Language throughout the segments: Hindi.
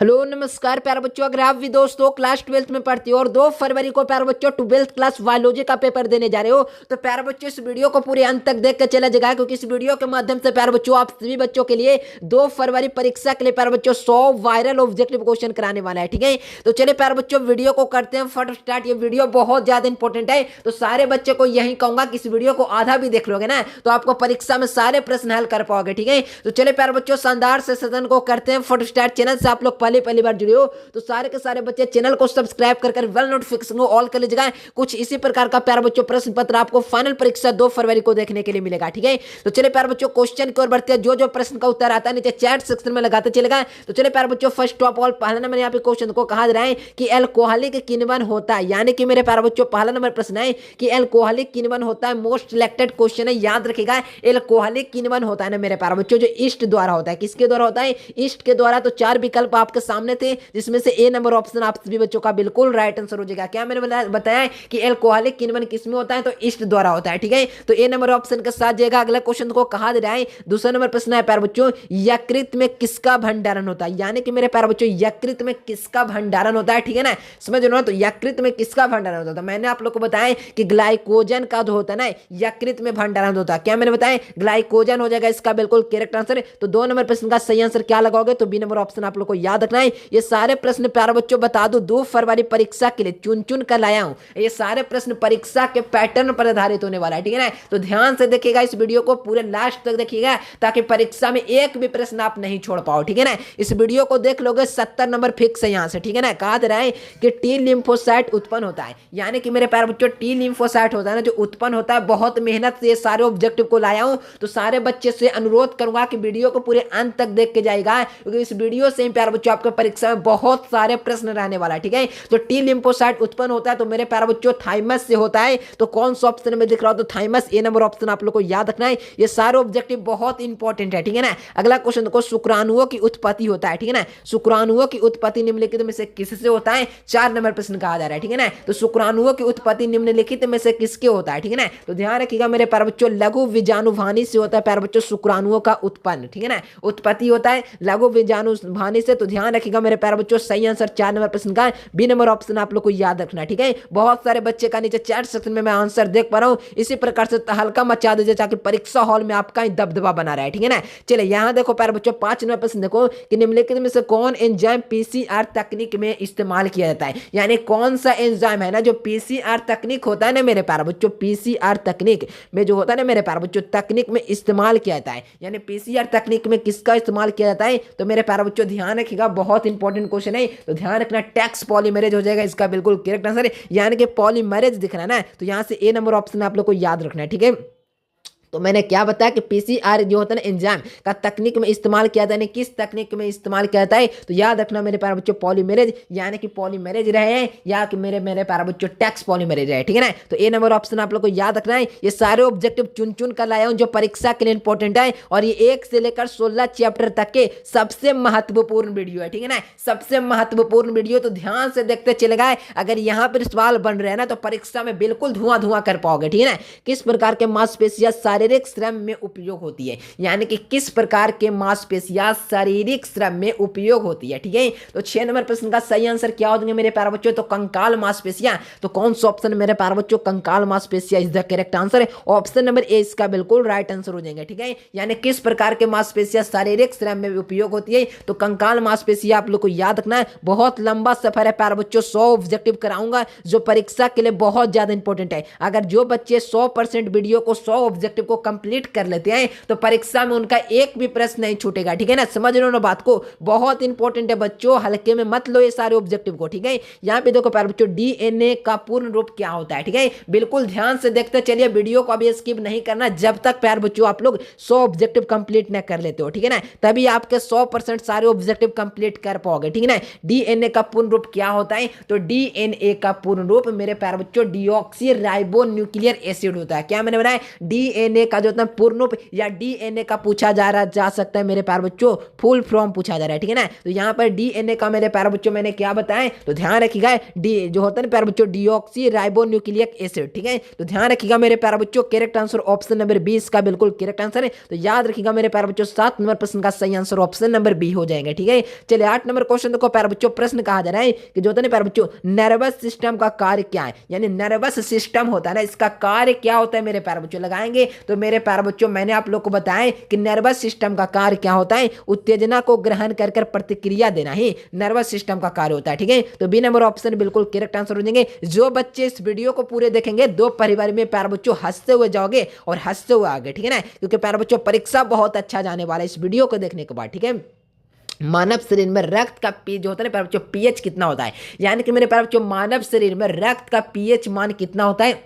हेलो नमस्कार प्यारे बच्चों, अगर आप भी दोस्तों क्लास 12th में पढ़ते हो और 2 फरवरी को प्यारे बच्चों 12th क्लास बायोलॉजी का पेपर देने जा रहे हो तो प्यारे बच्चों इस वीडियो को पूरे अंत तक देख के चला जाएगा, क्योंकि इस वीडियो के माध्यम से प्यारे बच्चों आप सभी बच्चों के लिए 2 फरवरी परीक्षा के लिए प्यारे बच्चों 100 वायरल ऑब्जेक्टिव क्वेश्चन कराने वाला है। ठीक है, तो चलिए प्यारे बच्चों वीडियो को करते हैं फट स्टार्ट। ये वीडियो बहुत ज्यादा इंपॉर्टेंट है, तो सारे बच्चे को यही कहूंगा कि इस वीडियो को आधा भी देख लोगे ना तो आपको परीक्षा में सारे प्रश्न हल कर पाओगे। ठीक है, तो चलिए प्यारे बच्चों शानदार से सदन को करते हैं फट स्टार्ट। चैनल से आप लोग पहली बार जुड़े हो तो सारे के सारे बच्चे चैनल को सब्सक्राइब कर वेल नोटिफिकेशन को ऑल कर लीजिएगा। कुछ इसी प्रकार का प्यारे बच्चों प्रश्न पत्र आपको फाइनल परीक्षा 2 फरवरी को देखने के लिए मिलेगा। ठीक है, तो चलिए प्यारे बच्चों क्वेश्चन की ओर बढ़ते हैं। जो प्रश्न का उत्तर आता है नीचे चैट सेक्शन में लगाते चलेगा। तो चलिए प्यारे बच्चों फर्स्ट ऑफ ऑल पहला नंबर यहाँ पे क्वेश्चन को कहा जा रहा है कि एल्कोहलिक किण्वन होता है, यानी कि मेरे प्यारे बच्चों पहला नंबर प्रश्न है कि एल्कोहलिक किण्वन होता है। मोस्ट सिलेक्टेड क्वेश्चन है, याद रखिएगा। एल्कोहलिक किण्वन होता है ना मेरे प्यारे बच्चों जो ईस्ट द्वारा होता है। किसके द्वारा होता है? ईस्ट के द्वारा। तो 4 विकल्प आपके सामने थे जिसमें से ए नंबर ऑप्शन आप सभी बच्चों का बिल्कुल राइट आंसर हो जाएगा। क्या मैंने बताया कि एल्कोहलिक किण्वन किसमें होता है? तो ईस्ट द्वारा होता है। ठीक है, तो ए नंबर ऑप्शन के साथ जाएगा। अगला क्वेश्चन को कहा जा रहा है, दूसरा नंबर प्रश्न है प्यारे बच्चों यकृत में किसका भंडारण होता है, यानी कि मेरे प्यारे बच्चों यकृत में किसका भंडारण होता है। ठीक है ना, समझ लो ना। तो यकृत में किसका भंडारण होता है? तो मैंने आप लोग को बताया कि ग्लाइकोजन का जो होता है ना यकृत में भंडारण होता है। क्या मैंने बताया? ग्लाइकोजन हो जाएगा इसका बिल्कुल करेक्ट आंसर। तो 2 नंबर प्रश्न का सही आंसर क्या लगाओगे? तो बी नंबर ऑप्शन आप लोग को याद रखना है। ये सारे प्रश्न प्यारे बच्चों बता दो 2 फरवरी परीक्षा के लिए चुन कर लाया हूं। ये सारे प्रश्न परीक्षा के पैटर्न पर आधारित होने वाला है। ठीक है ना, तो ध्यान से देखिएगा इस वीडियो को पूरे लास्ट तक देखिएगा ताकि परीक्षा में एक भी प्रश्न आप नहीं छोड़ पाओ। ठीक है ना, इस वीडियो को देख लोगे 70 नंबर फिक्स है यहां से। ठीक है ना, कहा जा रहा है कि टी लिम्फोसाइट उत्पन्न होता है, यानी कि मेरे प्यारे बच्चों टी लिम्फोसाइट होता है ना जो उत्पन्न होता है। बहुत मेहनत से ये सारे ऑब्जेक्टिव को लाया हूं, तो सारे बच्चे से अनुरोध करूंगा कि वीडियो को पूरे अंत तक देख के जाएगा, क्योंकि इस वीडियो से ही प्यारे बच्चों आपके परीक्षा में बहुत सारे प्रश्न रहने वाला है। ठीक है, तो टी लिम्फोसाइट उत्पन्न होता है तो मेरे प्यारे बच्चों थाइमस से होता है। तो कौन सा ऑप्शन में दिख रहा हो? तो थाइमस, ए नंबर ऑप्शन आप लोग को याद रखना है। ये सारे ऑब्जेक्टिव बहुत इंपॉर्टेंट है। ठीक है ना, अगला क्वेश्चन देखो शुक्राणुओं की उत्पत्ति होता है। ठीक है ना, शुक्राणुओं की उत्पत्ति निम्नलिखित में से किससे होता है? 4 नंबर प्रश्न कहा जा रहा है। ठीक है ना, तो शुक्राणुओं की उत्पत्ति निम्नलिखित में से किसके होता है? ठीक है ना, तो ध्यान रखिएगा मेरे प्यारे बच्चों लघु बीजाणुवाहिनी से होता है प्यारे बच्चों शुक्राणुओं का उत्पन्न। ठीक है ना, उत्पत्ति होता है लघु बीजाणुवाहिनी से। तो ध्यान रखिएगा मेरे प्यारे बच्चों सही आंसर 4 नंबर प्रश्न का बी नंबर ऑप्शन आप लोग को याद रखना। ठीक है, बहुत सारे बच्चे का नीचे चैट सेक्शन में मैं आंसर देख पा रहा हूं। इसी प्रकार से तहलका मचा दीजिए ताकि परीक्षा हॉल में आपका ही दबदबा बना रहा है। ठीक है ना, चलिए यहां देखो प्यारे बच्चों 5 नंबर प्रश्न देखो कि निम्नलिखित में से कौन एंजाइम पीसीआर तकनीक में इस्तेमाल किया जाता है, यानी कौन सा एंजाइम है ना जो पीसीआर तकनीक होता है ना मेरे प्यारे बच्चों पीसीआर तकनीक में जो होता है ना मेरे प्यारे बच्चों तकनीक में इस्तेमाल किया जाता है, यानी पीसीआर तकनीक में किसका इस्तेमाल किया जाता है? तो मेरे प्यारे बच्चों ध्यान रखिएगा बहुत इंपॉर्टेंट क्वेश्चन है, तो ध्यान रखना टैक्स पॉलीमरेज हो जाएगा इसका बिल्कुल करेक्ट आंसर, यानी कि पॉलीमरेज दिख रहा है ना, तो यहां से ए नंबर ऑप्शन आप लोग को याद रखना है। ठीक है, तो मैंने क्या बताया कि पीसीआर जो होता है ना एंजाइम का तकनीक में इस्तेमाल किया जाता है, किस तकनीक में इस्तेमाल किया जाता है? तो याद रखना मेरे प्यारे बच्चों पॉलीमरेज, यानी कि पॉलीमरेज रहे या कि मेरे प्यारे बच्चों टैक्स पॉलीमरेज रहे। ठीक है ना, तो ए नंबर ऑप्शन आप लोग को याद रखना है। ये सारे ऑब्जेक्टिव चुन कर लाया हूं जो परीक्षा के लिए इंपॉर्टेंट है, और ये 1 से लेकर 16 चैप्टर तक के सबसे महत्वपूर्ण वीडियो है। ठीक है ना, सबसे महत्वपूर्ण वीडियो, तो ध्यान से देखते चलेगा। अगर यहाँ पर सवाल बन रहे हैं ना तो परीक्षा में बिल्कुल धुआं कर पाओगे। ठीक है ना, किस प्रकार के मांसपेशियां शारीरिक श्रम में उपयोग होती है, यानी कि किस प्रकार के मांसपेशियां शारीरिक श्रम में उपयोग होती है। ठीक है, तो 6 नंबर प्रश्न का सही आंसर क्या हो जाएंगे मेरे प्यारे बच्चों? तो कंकाल मांसपेशियां। तो कौन सा ऑप्शन मेरे प्यारे बच्चों कंकाल मांसपेशियां is the correct answer? Option number ए इसका बिल्कुल राइट आंसर हो जाएंगे। ठीक है, यानी किस प्रकार के मांसपेशियां शारीरिक श्रम में उपयोग होती है? तो कंकाल मांसपेशियां आप लोग को याद रखना है। बहुत लंबा सफर है प्यारे बच्चों, 100 ऑब्जेक्टिव कराऊंगा जो परीक्षा के लिए बहुत ज्यादा इंपॉर्टेंट है। अगर जो बच्चे 100% वीडियो को 100 ऑब्जेक्टिव को कंप्लीट कर लेते हैं तो परीक्षा में उनका एक भी प्रश्न नहीं छूटेगा। ठीक है ना, समझ लो ना बात को, बहुत इंपॉर्टेंट है बच्चों, हल्के में मत लो ये सारे ऑब्जेक्टिव को। ठीक है, यहाँ पे देखो प्यारे बच्चों डीएनए का पूर्ण रूप क्या होता है? ठीक है, बिल्कुल ध्यान से देखते चलिए, वीडियो को अभी स्किप नहीं करना जब तक प्यारे बच्चों आप लोग 100 ऑब्जेक्टिव कंप्लीट न कर लेते हो। ठीक है ना, तभी आपके 100% सारे ऑब्जेक्टिव कंप्लीट कर पाओगे। ठीक है ना, डीएनए का पूर्ण रूप क्या होता है? तो डीएनए का पूर्ण रूप मेरे प्यारे बच्चों डीऑक्सी राइबो न्यूक्लियर एसिड होता है। क्या मैंने बताया? डीएनए डीएनए का जो होता है पूर्ण रूप या डीएनए का पूछा जा सकता है मेरे प्यारे बच्चों, फुल फॉर्म पूछा जा रहा है, ठीक है ना। तो यहाँ पर डीएनए का मेरे प्यारे बच्चों मैंने क्या बताया, तो ध्यान रखिएगा डी जो होता है ना प्यारे बच्चों डीऑक्सी राइबोन्यूक्लिक एसिड, ठीक है। तो ध्यान रखिएगा मेरे प्यारे बच्चों, करेक्ट आंसर ऑप्शन नंबर 20 का बिल्कुल करेक्ट आंसर है। तो याद रखिएगा मेरे प्यारे बच्चों 7 नंबर प्रश्न का सही आंसर ऑप्शन नंबर बी हो जाएगा, ठीक है। चलिए 8 नंबर क्वेश्चन देखो प्यारे बच्चों, प्रश्न कहा जा रहा है कि जो होता है ना प्यारे बच्चों नर्वस सिस्टम का कार्य क्या है, यानी नर्वस सिस्टम होता है ना, इसका कार्य क्या होता है मेरे प्यारे बच्चों, लगाएंगे। तो मेरे प्यारे बच्चों मैंने आप लोग को बताया कि नर्वस सिस्टम का कार्य क्या होता है, उत्तेजना को ग्रहण कर प्रतिक्रिया देना ही नर्वस सिस्टम का कार्य होता है, ठीक है। तो बी नंबर ऑप्शन बिल्कुल करेक्ट आंसर हो जाएंगे। जो बच्चे इस वीडियो को पूरे देखेंगे दो परिवार में प्यारे बच्चों हंसते हुए जाओगे और हंसते हुए आगे, ठीक है ना, क्योंकि प्यारे बच्चों परीक्षा बहुत अच्छा जाने वाला है इस वीडियो को देखने के बाद, ठीक है। मानव शरीर में रक्त का जो होता है ना प्यारे बच्चों पीएच कितना होता है, यानी कि मेरे प्यारे बच्चों मानव शरीर में रक्त का पीएच मान कितना होता है,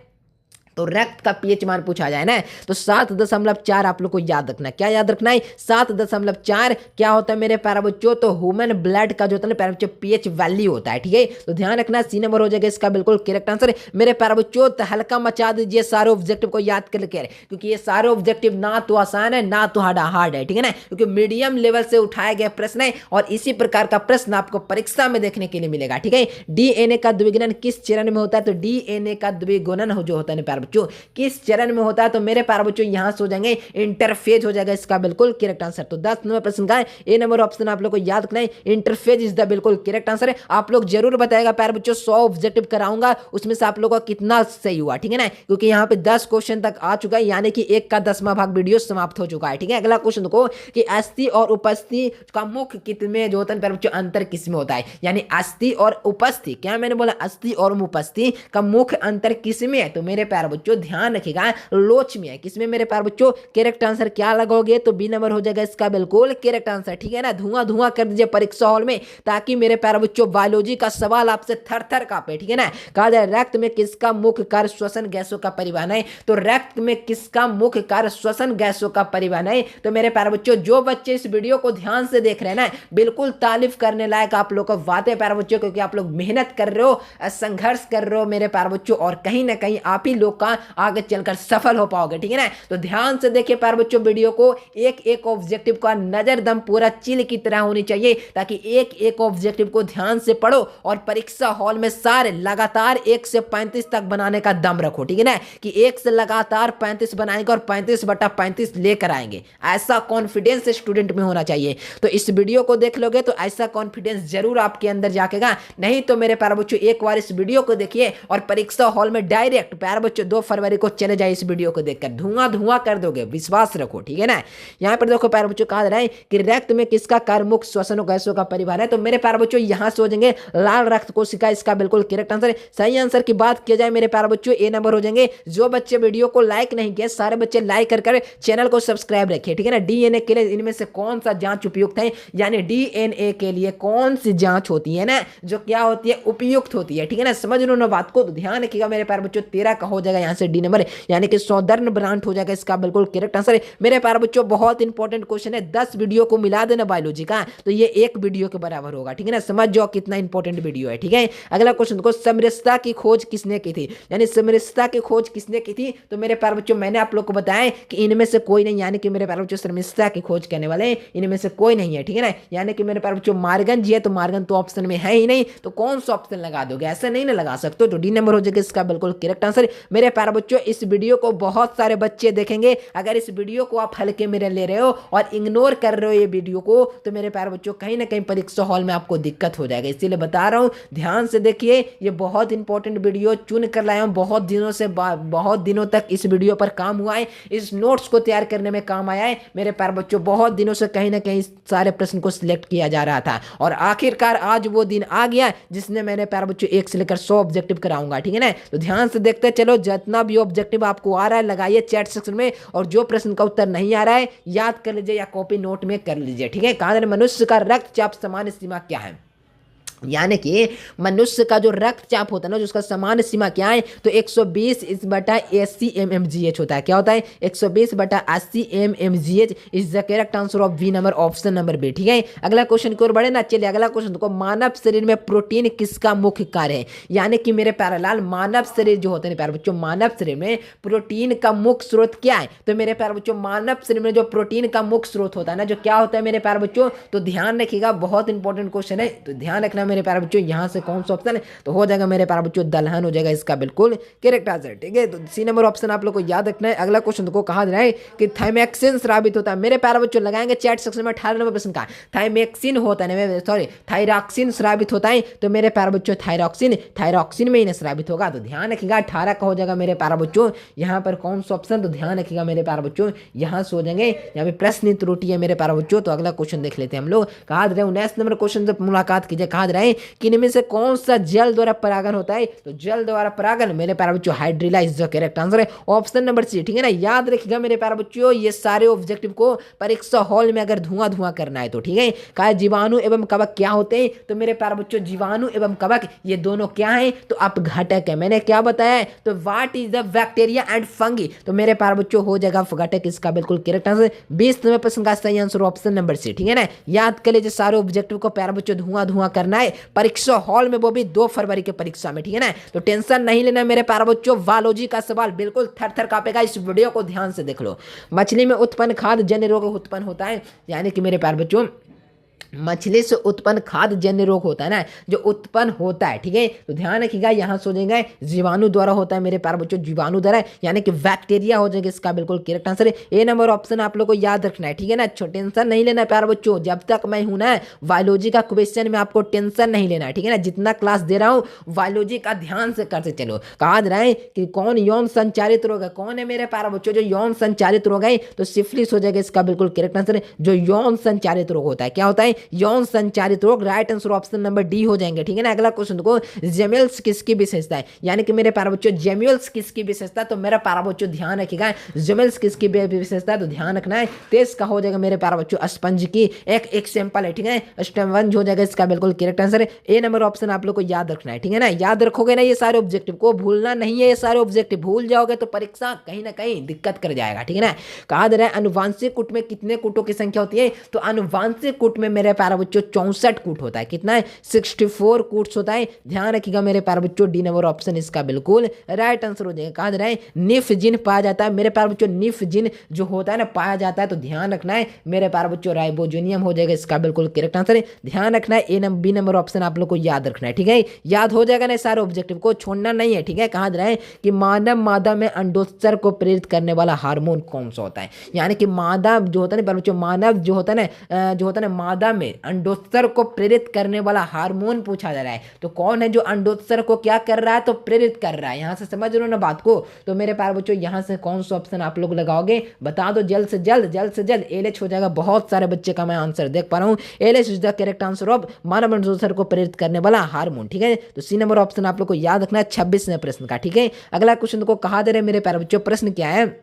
तो रक्त का पीएच मान पूछा जाए ना तो 7.4 आप लोग को याद रखना। क्या याद रखना है, 7.4 क्या होता है मेरे प्यारे बच्चों, तो ह्यूमन ब्लड का जो होता है ना प्यारे बच्चों पीएच वैल्यू होता है, ठीक है। तो ध्यान रखना, सी नंबर हो जाएगा इसका बिल्कुल करेक्ट आंसर। मेरे प्यारे बच्चों तो हल्का मचा दीजिए सारे ऑब्जेक्टिव को याद करके, क्योंकि ये सारे ऑब्जेक्टिव ना तो आसान है ना तो हार्ड है, ठीक है ना, क्योंकि मीडियम लेवल से उठाए गए प्रश्न है और इसी प्रकार का प्रश्न आपको परीक्षा में देखने के लिए मिलेगा, ठीक है। डीएनए का द्विगुणन किस चरण में होता है, तो डीएनए का द्विगुणन जो होता है बच्चों किस चरण में होता है, तो मेरे प्यारे बच्चों यहां से हो जाएंगे इंटरफेज हो जाएगा इसका बिल्कुल करेक्ट आंसर। तो 10 नंबर प्रश्न का ए नंबर ऑप्शन आप लोग को याद रखना है, इंटरफेज इज द बिल्कुल करेक्ट आंसर है। आप लोग जरूर बताएगा प्यारे बच्चों 100 ऑब्जेक्टिव कराऊंगा उसमें से आप लोगों का कितना सही हुआ, ठीक है ना, क्योंकि यहाँ पे 10 क्वेश्चन तक आ चुका है, यानी कि 1 का 10वां भाग वीडियो समाप्त हो चुका है, ठीक है। अगला क्वेश्चन देखो कि अस्थि और उपस्थि का मुख्य कितने जो होता है प्यारे बच्चों अंतर किसमें होता है, यानी अस्थि और उपस्थि, क्या मैंने बोला अस्थि और उपस्थि का मुख्य अंतर किसमें है, तो मेरे प्यारे बच्चों ध्यान रखिएगा लोच में है। किसमें मेरे प्यारे बच्चों, करेक्ट आंसर क्या लगाओगे, तो बी नंबर हो जाएगा इसका बिल्कुल करेक्ट आंसर, ठीक है ना। धुआं कर दीजिए परीक्षा हॉल में, ताकि मेरे प्यारे बच्चों बायोलॉजी का सवाल आपसे थर थर कांपे, ठीक है ना। कहा जाए रक्त में किसका मुख्य कार्य श्वसन गैसों का परिवहन है, तो रक्त में किसका मुख्य कार्य श्वसन गैसों का परिवहन है। तो मेरे प्यारे बच्चों जो बच्चे इस वीडियो को ध्यान से देख रहे हैं ना, बिल्कुल तारीफ करने लायक आप लोग को बात है प्यारे बच्चों, क्योंकि आप लोग मेहनत कर रहे हो, संघर्ष कर रहे हो मेरे प्यारे बच्चों, और कहीं ना कहीं आप ही लोग का आगे चलकर सफल हो पाओगे, ठीक है ना। तो ध्यान से देखिए प्यारे बच्चों वीडियो को, एक एक ऑब्जेक्टिव का नजर दम पूरा चिल की तरह होनी चाहिए, ताकि एक एक ऑब्जेक्टिव को ध्यान से पढ़ो और परीक्षा हॉल में सारे लगातार 1 से 35 तक बनाने का दम रखो, ठीक है ना, कि 1 से लगातार 35 बनाएंगे और 35/35 लेकर आएंगे। ऐसा कॉन्फिडेंस स्टूडेंट में होना चाहिए। तो इस वीडियो को देख लोगे तो ऐसा कॉन्फिडेंस जरूर आपके अंदर जाकेगा, नहीं तो मेरे प्यारे बच्चों एक बार इस वीडियो को देखिए और परीक्षा हॉल में डायरेक्ट प्यारे बच्चों 2 फरवरी को चले जाए इस वीडियो को देखकर, धुआं कर दोगे, विश्वास रखो, ठीक है ना। यहाँ पर देखो प्यारे बच्चों कहा जा रहा है कि रक्त में किसका कार्य मुख्य श्वसन गैसों का परिवहन है, तो मेरे प्यारे बच्चों यहां से हो जाएंगे लाल रक्त कोशिका, इसका बिल्कुल करेक्ट आंसर। सही आंसर की बात किया जाए मेरे प्यारे बच्चों ए नंबर हो जाएंगे। जो बच्चे वीडियो को लाइक नहीं किए सारे बच्चे लाइक कर चैनल को सब्सक्राइब रखिए, ठीक है ना। डीएनए के लिए इनमें से कौन सा जांच उपयुक्त है, यानी डीएनए के लिए कौन सी जांच होती है ना जो क्या होती है, उपयुक्त होती है, ठीक है ना। समझ लो ना बात को, तो ध्यान रखिएगा मेरे प्यारे बच्चों 13 का हो जाएगा यहाँ से डी नंबर, यानी कि सौदर्न ब्रांड हो जाएगा इसका बिल्कुल करेक्ट आंसर है। मेरे प्यारे बच्चों बहुत इंपॉर्टेंट क्वेश्चन है, 10 वीडियो को मिला देना बायोलॉजी का तो ये एक वीडियो के बराबर होगा, ठीक है ना। समझ जाओ कितना इंपॉर्टेंट वीडियो है, ठीक है। अगला क्वेश्चन को समरसता की खोज किसने की थी, यानी समरसता की खोज किसने की थी, तो मेरे प्यारे बच्चों मैंने आप लोग को बताया कि इनमें से कोई नहीं, यानी कि मेरे प्यारे बच्चों समरसता की खोज करने वाले इनमें से कोई नहीं है, ठीक है ना। यानी कि मेरे प्यारे बच्चों मार्गन जी है, तो मार्गन तो ऑप्शन में है ही नहीं, तो कौन सा ऑप्शन लगा दोगे, ऐसा नहीं ना लगा सकते, तो डी नंबर हो जाएगा इसका बिल्कुल करेक्ट आंसर। मेरे प्यारे बच्चों इस वीडियो को बहुत सारे बच्चे देखेंगे, अगर इस वीडियो को आप हल्के में ले रहे हो और इग्नोर कर रहे हो ये वीडियो को, तो मेरे प्यारे बच्चों कहीं ना कहीं परीक्षा हॉल में आपको दिक्कत हो जाएगा, इसीलिए बता रहा हूं ध्यान से देखिए। ये बहुत इंपॉर्टेंट वीडियो चुन कर लाया हूं, बहुत दिनों तक इस वीडियो पर काम हुआ है, इस नोट्स को तैयार करने में काम आया है मेरे प्यारे बच्चों। बहुत दिनों से कहीं ना कहीं सारे प्रश्न को सिलेक्ट किया जा रहा था और आखिरकार आज वो दिन आ गया जिसने मैंने प्यारे बच्चों 1 से लेकर 100 ऑब्जेक्टिव कराऊंगा, ठीक है ना। तो ध्यान से देखते चलो, जितना भी ऑब्जेक्टिव आपको आ रहा है लगाइए चैट सेक्शन में, और जो प्रश्न का उत्तर नहीं आ रहा है याद कर लीजिए या कॉपी नोट में कर लीजिए, ठीक है। कहा मनुष्य का रक्तचाप सामान्य सीमा क्या है, यानी कि मनुष्य का जो रक्तचाप होता है ना, जो उसका सामान्य सीमा क्या है, तो 120/80 mmGH होता है। क्या होता है? 120/80 mmGH is the correct answer of B number, option number B. ठीक है, अगला क्वेश्चन की ओर बढ़े ना। चलिए अगला क्वेश्चन देखो, मानव शरीर में प्रोटीन किसका मुख्य कार्य है? यानी कि मेरे प्यारे लाल, मानव शरीर जो होते हैं प्यारे बच्चों, मानव शरीर में प्रोटीन का मुख्य स्रोत क्या है? तो मेरे प्यारे बच्चों, मानव शरीर में जो प्रोटीन का मुख्य स्रोत होता है ना, जो क्या होता है मेरे प्यारे बच्चों, तो ध्यान रखिएगा, बहुत इंपॉर्टेंट क्वेश्चन है, तो ध्यान रखना मेरे प्यारे बच्चों। यहाँ से कौन सा ऑप्शन है? तो हो जाएगा मेरे प्यारे बच्चों दलहन हो जाएगा इसका बिल्कुल करेक्ट आंसर। ठीक है, तो सी नंबर ऑप्शन आप लोग को याद रखना है। अगला क्वेश्चन को कहा जा रहा है कि थाइमेक्सिन स्रावित होता है। मेरे प्यारे बच्चों लगाएंगे चैट सेक्शन में 18 नंबर प्रश्न का। थाइमेक्सिन होता है, सॉरी थायरॉक्सिन स्रावित होता है, तो मेरे प्यारे बच्चों थायरॉक्सिन में ही स्रावित होगा, तो ध्यान रखिएगा 18 का हो जाएगा मेरे प्यारे बच्चों। यहाँ पर कौन सा ऑप्शन? तो ध्यान रखिएगा मेरे प्यारे बच्चों, यहाँ से हो जाएंगे, यहाँ पे प्रश्न त्रुटि है मेरे प्यारे बच्चों। तो अगला क्वेश्चन देख लेते हैं हम लोग। कहा जा रहा है 19 नंबर क्वेश्चन से मुलाकात कीजिए। कहा जा रहा है कि इनमें से कौन सा जल द्वारा परागण होता है? तो जल द्वारा परागण मेरे प्यारे बच्चों hydrilla is the correct answer है, ऑप्शन नंबर सी। ठीक है ना, याद रखिएगा मेरे प्यारे बच्चों, ये सारे ऑब्जेक्टिव को परीक्षा हॉल में अगर धुआं करना है तो ठीक है। कहा जीवाणु एवं कवक क्या होते हैं? तो मेरे प्यारे बच्चों जीवाणु एवं कवक ये दोनों क्या है? तो अपघटक है। मैंने क्या बताया? तो what is the bacteria and fungi? तो मेरे प्यारे बच्चों हो जाएगा अपघटक इसका बिल्कुल करेक्ट आंसर। 20 नंबर प्रश्न का सही आंसर ऑप्शन नंबर सी। ठीक है ना, याद कर लीजिए सारे ऑब्जेक्टिव को प्यारे बच्चों धुआं करना है परीक्षा हॉल में, वो भी 2 फरवरी के परीक्षा में। ठीक है ना, तो टेंशन नहीं लेना मेरे प्यारे बच्चों, बायोलॉजी का सवाल बिल्कुल थर कांपेगा। इस वीडियो को ध्यान से देख लो। मछली में उत्पन्न खाद्य जन्य रोग उत्पन्न होता है, यानी कि मेरे प्यारे बच्चों मछली से उत्पन्न खाद्य जन्य रोग होता है ना, जो उत्पन्न होता है। ठीक है, तो ध्यान रखिएगा, यहाँ से हो जाएगा जीवाणु द्वारा होता है मेरे प्यारे बच्चों, जीवाणु द्वारा यानी कि बैक्टीरिया हो जाएगा इसका बिल्कुल करेक्ट आंसर है। ए नंबर ऑप्शन आप लोग को याद रखना है। ठीक है ना, टेंशन नहीं लेना प्यारे बच्चों, जब तक मैं हूं ना बायोलॉजी का क्वेश्चन में आपको टेंशन नहीं लेना है। ठीक है ना, जितना क्लास दे रहा हूँ बायोलॉजी का ध्यान से करते चलो। कहा जा रहा है कि कौन यौन संचारित रोग है? कौन है मेरे प्यारे बच्चों जो यौन संचारित रोग है? तो सिफिलिस हो जाएगा इसका बिल्कुल करेक्ट आंसर है। जो यौन संचारित रोग होता है, क्या होता है? यौन संचारित रोग, right answer option number D हो जाएंगे। ठीक है ना, अगला क्वेश्चन को जेम्यूल्स किसकी विशेषता है? यानी कि मेरे प्यारे बच्चों जेम्यूल्स किसकी विशेषता? तो मेरा प्यारा बच्चों ध्यान रखिएगा, जेम्यूल्स किसकी विशेषता है? तो ध्यान रखना है तेज का हो जाएगा मेरे प्यारे बच्चों स्पंज की एक एग्जांपल है। ठीक है, स्पंज हो जाएगा इसका बिल्कुल करेक्ट आंसर है। ए नंबर ऑप्शन आप लोग को याद रखना है। ठीक है ना, याद रखोगे ना, ये सारे ऑब्जेक्टिव को भूलना नहीं है। ये सारे ऑब्जेक्टिव भूल जाओगे तो परीक्षा कहीं ना कहीं दिक्कत कर जाएगा। ठीक है ना, कहा जा रहा है अनुवांशिक कूट में कितने कूटों की संख्या होती है? तो अनुवांशिक कूट में मेरे प्यारे बच्चों 64 कूट होता है। कितना है? 64 कूट्स होता है। ध्यान रखिएगा मेरे प्यारे बच्चों, डी नंबर ऑप्शन इसका बिल्कुल राइट आंसर हो जाएगा। कहा जा रहा है निफ जिन पाया जाता है। मेरे प्यारे बच्चों निफ जिन जो होता है ना पाया जाता है, तो ध्यान रखना है मेरे प्यारे बच्चों राइबोजोनियम हो जाएगा इसका बिल्कुल करेक्ट आंसर है। ध्यान रखना है ए नंबर बी नंबर ऑप्शन आप लोग को याद रखना है। ठीक है, याद हो जाएगा ना, सारे ऑब्जेक्टिव को छोड़ना नहीं है। ठीक है, कहा जा रहा है कि मानव मादा में अंडोत्सर्ग को प्रेरित करने वाला हार्मोन कौन सा होता है? यानी कि मादा जो होता है ना बच्चों, मानव जो होता है ना मादा में अंडोत्सर्ग को प्रेरित करने वाला हार्मोन पूछा जा रहा है। तो कौन है जो अंडोत्सर्ग को क्या कर रहा है? तो प्रेरित कर रहा है। यहां से समझ रहे हो ना बात को? तो मेरे प्यारे बच्चों यहां से कौन सा ऑप्शन आप लोग लगाओगे? बता दो जल्द से जल्द। एलएच हो जाएगा। बहुत सारे बच्चे का मैं आंसर देख पा रहा हूं। LH is the correct answer of मानव अंडोत्सर्ग को प्रेरित करने वाला हार्मोन। ठीक है, तो सी नंबर ऑप्शन आप लोग को याद रखना है 26वें प्रश्न का। ठीक है, अगला क्वेश्चन को कहा दे रहे मेरे प्यारे बच्चों, प्रश्न क्या है?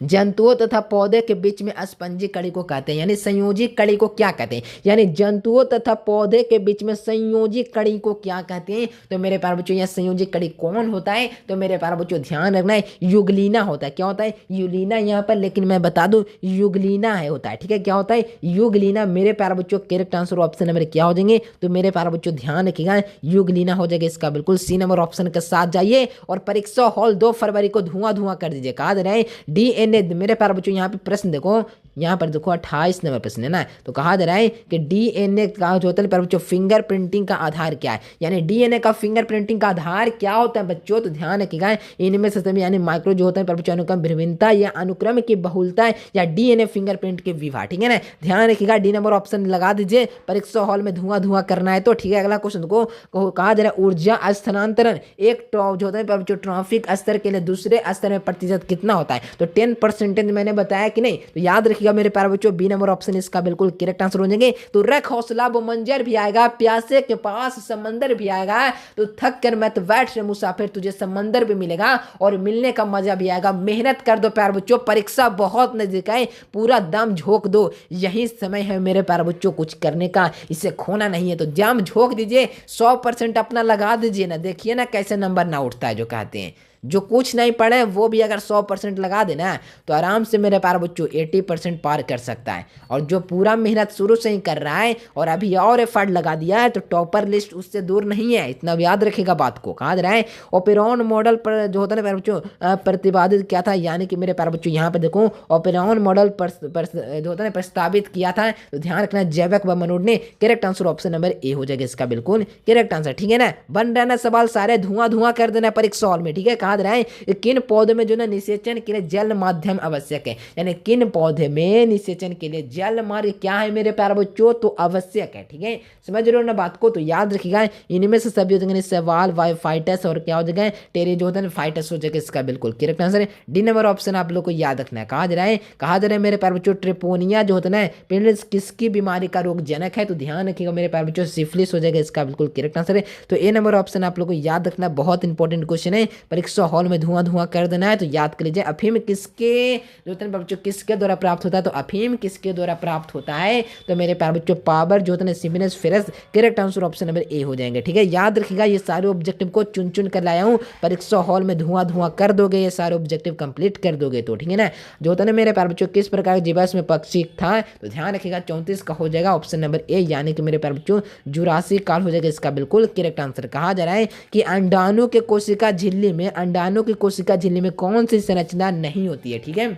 जंतुओं तथा पौधे के बीच में स्पंजी कड़ी को कहते हैं, यानी संयोजी कड़ी को क्या कहते हैं? यानी जंतुओं तथा पौधे के बीच में संयोजी कड़ी को क्या कहते हैं? तो मेरे प्यारे बच्चों यह संयोजी कड़ी कौन होता है? तो मेरे प्यारे बच्चों ध्यान रखना है युगलीना होता है। क्या होता है? यूलिना यहाँ पर, लेकिन मैं बता दूं युगलीना है होता है। ठीक है, क्या होता है? युगलीना। मेरे प्यारे बच्चों करेक्ट आंसर ऑप्शन नंबर क्या हो जाएंगे? तो मेरे प्यारे बच्चों ध्यान रखिएगा युगलीना हो जाएगा इसका बिल्कुल सी नंबर ऑप्शन के साथ जाइए और परीक्षा हॉल 2 फरवरी को धुआं कर दीजिए। कहा जा रहा है डीएनए। मेरे प्यारे बच्चों यहाँ पे प्रश्न देखो, यहाँ पर देखो 28 नंबर प्रश्न है ना। तो कहा जा रहा है कि डीएनए का जो होता है बच्चों फिंगर प्रिंटिंग का आधार क्या है? यानी डीएनए का फिंगर प्रिंटिंग का आधार क्या होता है बच्चों? तो ध्यान रखिएगा इनमें से सभी यानी माइक्रो जो होता है बच्चों अनुक्रम भिन्नता या अनुक्रम की बहुलता या डीएनए फिंगरप्रिंट के विवाह। ठीक है ना, ध्यान रखिएगा डी नंबर ऑप्शन लगा दीजिए। परीक्षा हॉल में धुआं करना है तो ठीक है। अगला क्वेश्चन को कहा जा रहा है ऊर्जा स्थानांतरण एक जो होता है बच्चों ट्रॉफिक स्तर के लिए दूसरे स्तर में प्रतिशत कितना होता है? तो 10% मैंने बताया कि नहीं? तो याद रखिए रखिएगा मेरे प्यारे बच्चों, बी नंबर ऑप्शन इसका बिल्कुल करेक्ट आंसर हो जाएंगे। तो रख हौसला वो मंजर भी आएगा, प्यासे के पास समंदर भी आएगा, तो थक कर मत बैठ रे मुसाफिर, तुझे समंदर भी मिलेगा और मिलने का मजा भी आएगा। मेहनत कर दो प्यारे बच्चों, परीक्षा बहुत नजदीक है, पूरा दम झोंक दो, यही समय है मेरे प्यारे बच्चों कुछ करने का, इसे खोना नहीं है। तो जाम झोंक दीजिए, 100% अपना लगा दीजिए ना, देखिए ना कैसे नंबर ना उठता है। जो कहते हैं जो कुछ नहीं पढ़े वो भी अगर 100% लगा देना तो आराम से मेरे प्यारे बच्चों 80% पार कर सकता है। और जो पूरा मेहनत शुरू से ही कर रहा है और अभी और एफर्ट लगा दिया है तो टॉपर लिस्ट उससे दूर नहीं है, इतना याद रखेगा बात को। कहा जा रहा है ओपेरॉन मॉडल पर जो होता है ना प्यारे बच्चों प्रतिपादित किया था, यानी कि मेरे प्यारे बच्चों यहाँ पे देखो ओपेरॉन मॉडल जो होता है प्रस्तावित किया था, तो ध्यान रखना जैवक व मनोड ने। Correct answer option number A हो जाएगा इसका बिल्कुल करेक्ट आंसर, ठीक है ना। बन रहा ना सवाल सारे धुआं धुआं कर देना परीक्षा हॉल में, ठीक है। कहा रहा है किन पौधे में जो ना निषेचन के लिए जल माध्यम आवश्यक है, यानी किन पौधे में निषेचन के लिए जल मार्ग क्या है मेरे प्यारे बच्चों, तो आवश्यक है, ठीक है। समझ रहे हो ना बात को, तो याद रखिएगा इनमें से सभी हो जाएंगे सवाल वाइफाइटस और क्या हो जाएगा टेरी जो होता है फाइटस हो जाएगा इसका बिल्कुल करेक्ट आंसर है। डी नंबर ऑप्शन आप लोग को याद रखना है। कहा जा रहा है मेरे प्यारे बच्चों ट्रिपोनिया जो होता है ना किसकी बीमारी का रोग जनक है, तो ध्यान रखिएगा मेरे प्यारे बच्चों सिफिलिस हो जाएगा इसका बिल्कुल करेक्ट आंसर है। तो ए नंबर ऑप्शन आप लोग को याद रखना, बहुत इंपॉर्टेंट क्वेश्चन है, परीक्षा हॉल में धुआं धुआं कर देना है। तो याद कर लीजिए अफीम किसके जो होता है बच्चों किसके द्वारा प्राप्त होता है, तो अफीम किसके द्वारा प्राप्त होता है, तो मेरे प्यारे बच्चों पावर जो होता है सिमिनस फेरस। Correct answer option number A हो जाएंगे, ठीक है। याद रखिएगा ये सारे ऑब्जेक्टिव को चुन चुन कर लाया हूं, परीक्षा हॉल में धुआं धुआं कर दोगे, ये सारे ऑब्जेक्टिव कंप्लीट कर दोगे तो, ठीक है ना। जो होता है ना मेरे प्यारे बच्चों किस प्रकार जीवाश्म में पक्षी था, तो ध्यान रखिएगा 34 का हो जाएगा ऑप्शन नंबर ए, यानी कि मेरे प्यारे बच्चों जुरासी काल हो जाएगा इसका बिल्कुल करेक्ट आंसर। कहा जा रहा है कि अंडाणु के कोशिका झिल्ली में, अंडाणु की कोशिका झिल्ली में कौन सी संरचना नहीं होती है, ठीक है।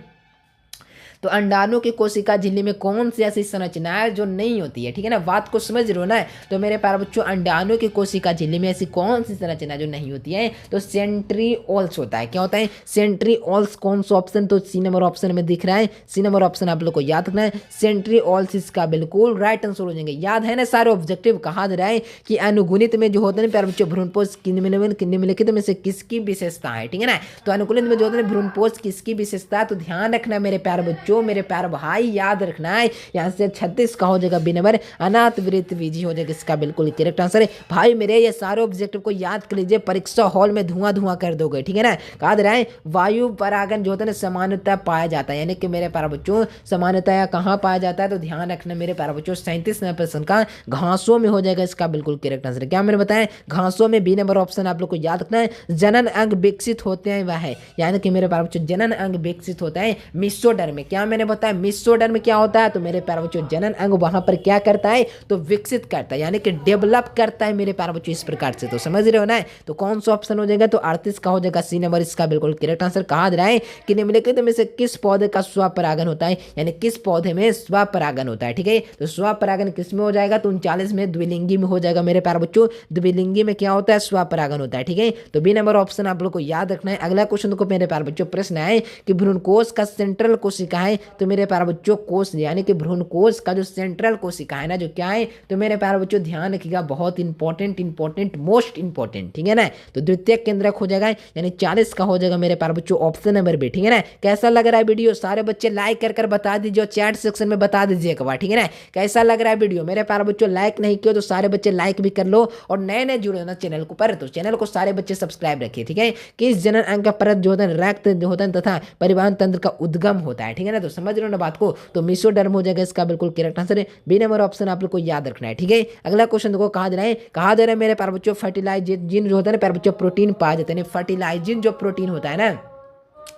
तो अंडाणु की कोशिका झिल्ली में कौन सी ऐसी संरचना है जो नहीं होती है, ठीक है ना। बात को समझ रहे हो ना। तो मेरे प्यारे बच्चों अंडाणु की कोशिका झिल्ली में ऐसी कौन सी संरचना जो नहीं होती है, तो सेंट्रीओल्स होता है। क्या होता है सेंट्रीओल्स, कौन सा ऑप्शन, तो सी नंबर ऑप्शन में दिख रहा है, सी नंबर ऑप्शन आप लोग को याद रखना है, सेंट्रीओल्स इसका बिल्कुल राइट आंसर हो जाएंगे। याद है ना सारे ऑब्जेक्टिव। कहा जा रहा है कि अनुगुणित में जो होते हैं प्यारे बच्चों भ्रूणपोष निम्नलिखित में से किसकी विशेषता है, ठीक है ना। तो अनुकूलित में जो होते हैं भ्रूणपोष किसकी विशेषता, तो ध्यान रखना मेरे प्यारे बच्चों, मेरे प्यारे भाई याद रखना है। यहाँ से 36 का हो जाएगा बी नंबर अनाथ वृत्त विधि हो जाएगा इसका बिल्कुल करेक्ट आंसर है। भाई मेरे ये सारे ऑब्जेक्टिव को याद कर लीजिए, परीक्षा हॉल में धुआं धुआं कर दोगे, ठीक है ना। कहा रहा है वायु परागन जो होता है ना सामान्यतः पाया जाता है, यानी कि मेरे प्यारे बच्चों सामान्यतः कहाँ पाया जाता है, तो ध्यान रखना मेरे प्यारे बच्चों 37% का घासों में हो जाएगा इसका बिल्कुल करेक्ट आंसर। क्या मैंने बताया घासों में, बी नंबर ऑप्शन आप लोग को याद रखना है। जनन अंग विकसित होते हैं वह है, यानी कि मेरे प्यारे बच्चों जनन अंग विकसित होता है मिसोडर में। क्या मैंने बताया मिसोडर में क्या होता है, तो मेरे प्यारे बच्चों जनन अंग वहां पर क्या करता है, तो विकसित करता है, यानी कि डेवलप करता है मेरे प्यारे बच्चों इस प्रकार से। तो समझ रहे हो ना। तो कौन सा ऑप्शन हो जाएगा, तो 38 का हो जाएगा सी नंबर इसका बिल्कुल करेक्ट आंसर। कहा जा रहा है कि निम्नलिखित में से किस पौधे का स्वपरागन होता है, यानी किस पौधे में स्वपरागन होता है, ठीक है। तो स्वपरागन किस में हो जाएगा, तो 39 में द्विलिंगी में हो जाएगा मेरे प्यारे बच्चों। द्विलिंगी में क्या होता है, स्वपरागन होता है, ठीक है। तो बी नंबर ऑप्शन आप लोग को याद रखना है। अगला क्वेश्चन को मेरे प्यारे बच्चों प्रश्न है कि भ्रूणकोश का सेंट्रल कोशिका है, तो मेरे प्यारे बच्चों कोश यानी कि भ्रूणकोश का जो सेंट्रल कोशिका है ना जो क्या है, तो मेरे प्यारे बच्चों ध्यान रखिएगा बहुत इंपॉर्टेंट मोस्ट इंपॉर्टेंट, ठीक है ना। तो द्वितीय केंद्रक हो जाएगा, यानी 40 का हो जाएगा मेरे प्यारे बच्चों ऑप्शन नंबर बी, ठीक है ना। कैसा लग रहा है वीडियो, सारे बच्चे लाइक कर बता दीजिए और चैट सेक्शन में बता दीजिए एक बार, ठीक है ना। कैसा लग रहा है वीडियो मेरे प्यारे बच्चों, लाइक नहीं किया तो सारे बच्चे लाइक भी कर लो, और नए जुड़े हो ना चैनल को पर, तो चैनल को सारे बच्चे सब्सक्राइब रखिए, ठीक है। किस जनन अंग का परत जो होता है रक्त जो होता है तथा परिवहन तंत्र का उद्गम होता है, ठीक है ना। तो समझ रहे हो ना बात को, तो मिसोडर्म हो जाएगा इसका बिल्कुल करेक्ट आंसर है। बी नंबर ऑप्शन आप लोग को याद रखना है, ठीक है। अगला क्वेश्चन देखो, कहा जा रहा है मेरे प्यारे बच्चों फर्टिलाइजिन जो होता है ना प्यारे बच्चों प्रोटीन पाया जाता है, फर्टिलाइजिन जो प्रोटीन होता है ना